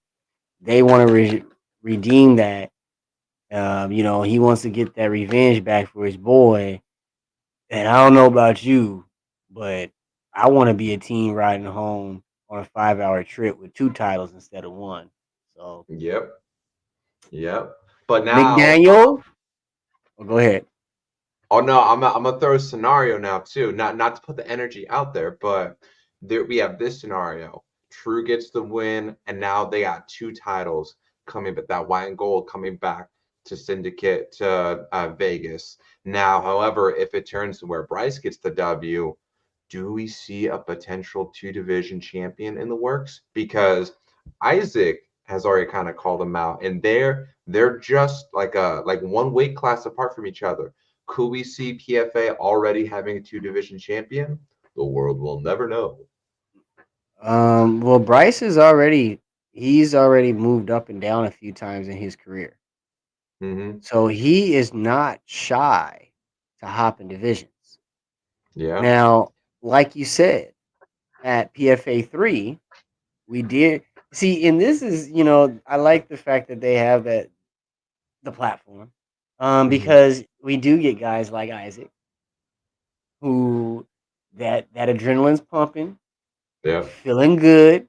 they want to redeem that. He wants to get that revenge back for his boy. And I don't know about you, but I want to be a team riding home on a 5 hour trip with two titles instead of one. So Yep, yep. But now, McDaniel, well, go ahead. oh no, I'm gonna throw a scenario now too. Not to put the energy out there, but we have this scenario. True gets the win, and now they got two titles coming, but that white and gold coming back to Syndicate to Vegas. Now, however, if it turns to where Bryce gets the W, do we see a potential two division champion in the works? Because Isaac has already kind of called them out, and they're just like one weight class apart from each other. Could we see PFA already having a two division champion? The world will never know. Well, Bryce he's already moved up and down a few times in his career. Hmm. So he is not shy to hop in divisions. Yeah. Now, like you said, at PFA 3, we did see, and this is, I like the fact that they have the platform, Hmm. because we do get guys like Isaac who that adrenaline's pumping, Yeah. feeling good.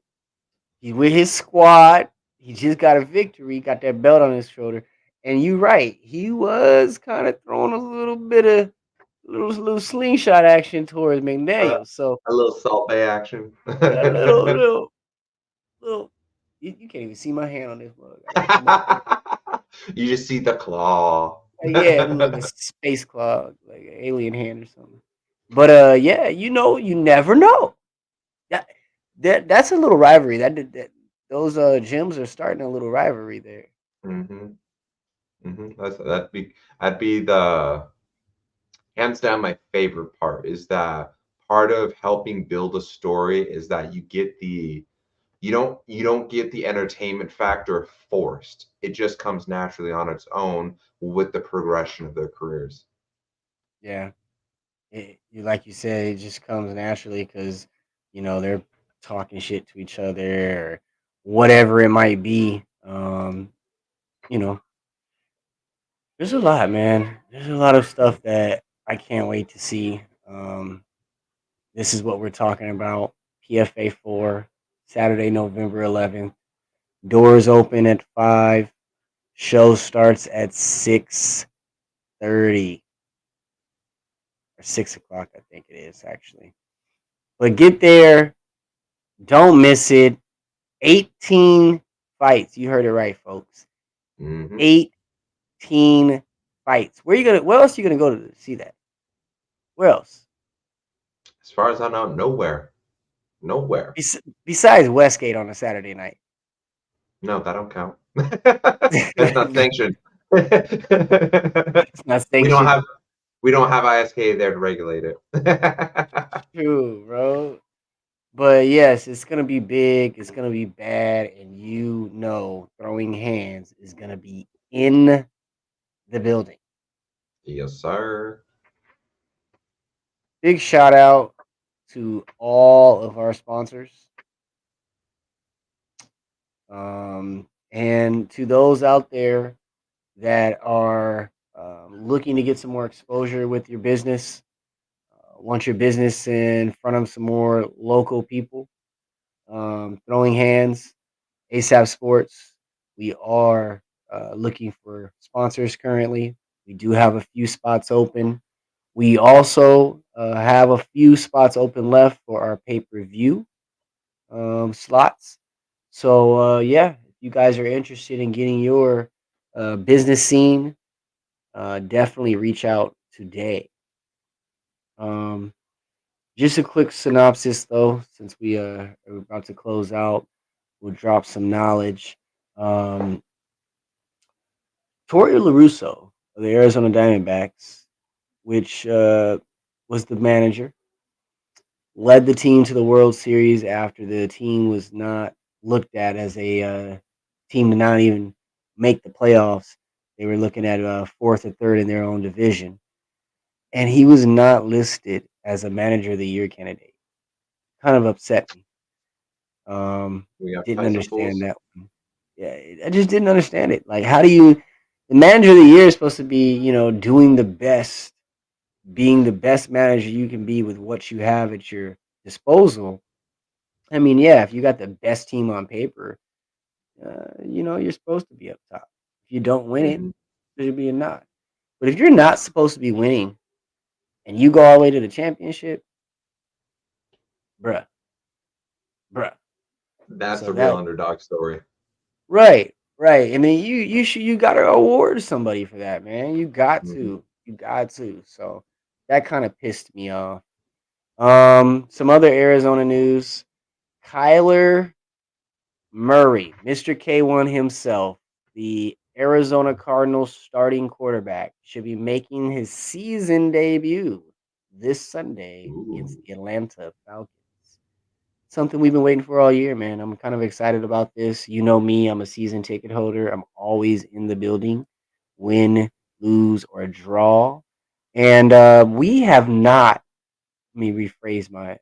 He's with his squad. He just got a victory, got that belt on his shoulder. And you're right, he was kind of throwing a little slingshot action towards Uh, McDaniel. So a little Salt Bay action. a little. You can't even see my hand on this mug. I got too much. You just see the claw. Yeah, it look like a space claw, like an alien hand or something. But yeah, you never know. That that's a little rivalry. That those gyms are starting a little rivalry there. hmm that'd be the hands down my favorite part is that part of helping build a story is that you don't get the entertainment factor forced. It just comes naturally on its own with the progression of their careers. Yeah, you like you said, it just comes naturally because they're talking shit to each other or whatever it might be. You know, there's a lot, man. There's a lot of stuff that I can't wait to see. This is what we're talking about. PFA 4, Saturday, November 11th. Doors open at 5. Show starts at 6:30 or 6 o'clock, I think it is actually. But get there, don't miss it. 18 fights. You heard it right, folks. hmm 18 fights. Where else are you gonna go to see that? Where else? As far as I know, nowhere. Nowhere. Besides Westgate on a Saturday night. No, that don't count. It's not It's sanctioned. not we don't sanctioned. have we don't have ISK there to regulate it. True, bro. But yes, it's gonna be big. It's gonna be bad, and throwing hands is gonna be in the building. Yes, sir. Big shout out to all of our sponsors, and to those out there that are looking to get some more exposure with your business. Want your business in front of some more local people. Throwing hands, ASAP Sports. We are looking for sponsors currently. We do have a few spots open. We also have a few spots open left for our pay per view slots. So, yeah, if you guys are interested in getting your business seen, definitely reach out today. Um, just a quick synopsis, though, since we are about to close out, we'll drop some knowledge. Um, Torey LaRusso of the Arizona Diamondbacks, which was the manager, led the team to the World Series after the team was not looked at as a team to not even make the playoffs. They were looking at fourth or third in their own division. And he was not listed as a manager of the year candidate. Kind of upset me. We got Didn't Tyson understand Fools. that one. Yeah, I just didn't understand it. Like, how do you? The manager of the year is supposed to be, doing the best, being the best manager you can be with what you have at your disposal. I mean, yeah, if you got the best team on paper, you're supposed to be up top. If you don't win it, hmm there should be a nod. But if you're not supposed to be winning and you go all the way to the championship, bruh, bruh. That's So a real that underdog story. right, right. I mean, you got to award somebody for that, man. hmm You got to. So that kind of pissed me off. Some other Arizona news: Kyler Murray, Mr. K1 himself, the Arizona Cardinals starting quarterback, should be making his season debut this Sunday against Ooh. the Atlanta Falcons. Something we've been waiting for all year, man. I'm kind of excited about this. You know me, I'm a season ticket holder. I'm always in the building, win, lose, or draw. And we have not, let me rephrase my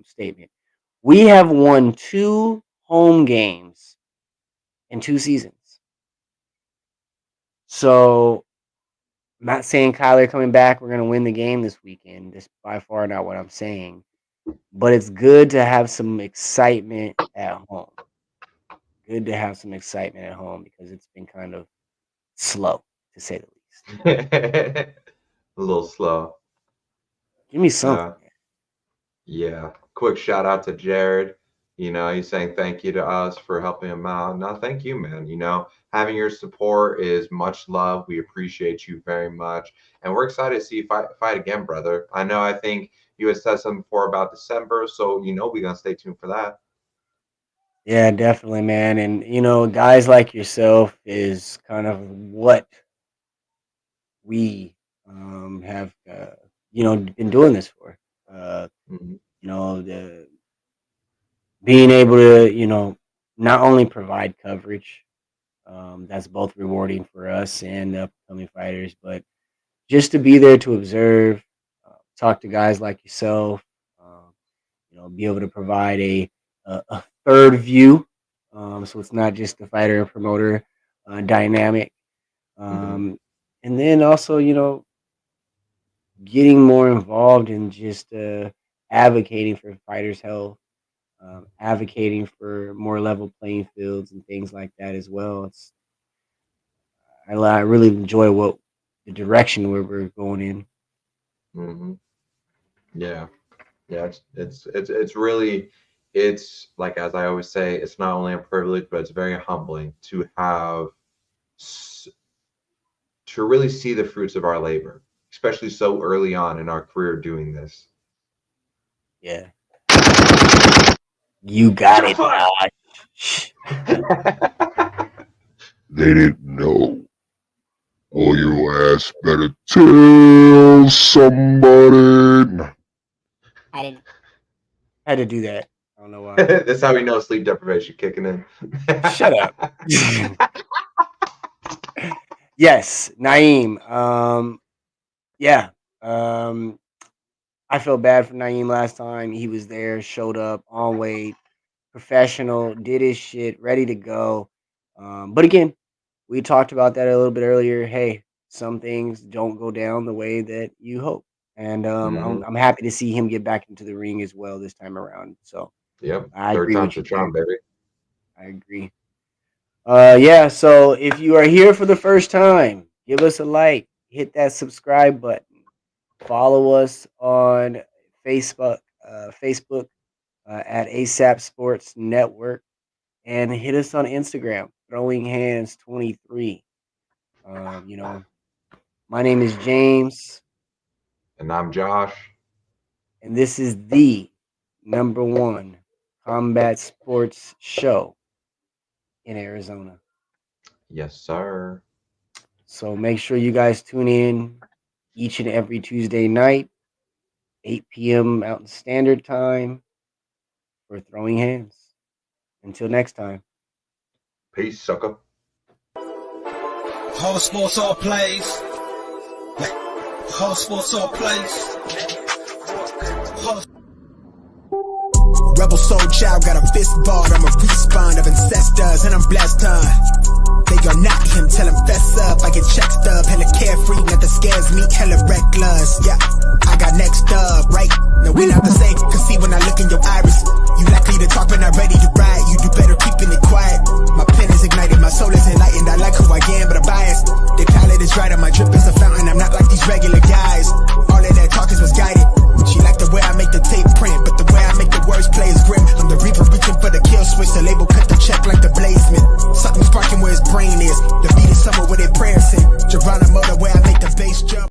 statement. We have won 2 home games in 2 seasons. So I'm not saying Kyler coming back, we're going to win the game this weekend. That's by far not what I'm saying. But it's good to have some excitement at home. Good to have some excitement at home because it's been kind of slow, to say the least. A little slow. Give me something. Uh, yeah. Quick shout out to Jared. He's saying thank you to us for helping him out. No, thank you, man. Having your support is much love. We appreciate you very much. And we're excited to see you fight again, brother. I think you had said something before about December, so we're gonna stay tuned for that. Yeah, definitely, man. And guys like yourself is kind of what we have been doing this for. Uh, Hmm. the being able to not only provide coverage that's both rewarding for us and the upcoming fighters, but just to be there to observe, talk to guys like yourself, be able to provide a third view, so it's not just the fighter and promoter dynamic, Hmm. um, and then also getting more involved in just advocating for fighters' health, advocating for more level playing fields and things like that as well. I really enjoy what the direction where we're going in. Hmm. Yeah. Yeah, it's really, it's like, as I always say, it's not only a privilege, but it's very humbling to have to really see the fruits of our labor, especially so early on in our career doing this. Yeah, you got Shots it, fired. Josh. They didn't know. Well, your ass better tell somebody. I had to do that. I don't know why. That's how we know sleep deprivation kicking in. Shut up. Yes, Naeem. Yeah. Um, I felt bad for Naeem last time. He was there, showed up on weight, professional, did his shit, ready to go. But again, we talked about that a little bit earlier. Hey, some things don't go down the way that you hope, and Hmm. I'm happy to see him get back into the ring as well this time around. So Yep. I Third agree time's with the you there. charm, baby. I agree. Yeah. So if you are here for the first time, give us a like, hit that subscribe button, follow us on Facebook, Facebook at ASAP Sports Network, and hit us on Instagram, Throwing Hands 23. My name is James, And I'm Josh. and this is the number one combat sports show in Arizona. Yes, sir. So make sure you guys tune in each and every Tuesday night, 8 p.m. Mountain Standard Time for Throwing Hands. Until next time. Peace, sucker. Whole sports all plays. Whole sports all plays. Whole Rebel soul child got a fist balled, I'm a respawn of ancestors, and I'm blessed, They gon' knock him, tell him fess up, I get check stub, hella carefree, nothing scares me, hella reckless, yeah, I got next up, right, no we not the same, cause see when I look in your iris, you likely to talk but not ready to ride, you do better keeping it quiet, my pen is ignited, my soul is enlightened, I like who I am but I'm biased, the palette is right and my drip is a fountain, I'm not like these regular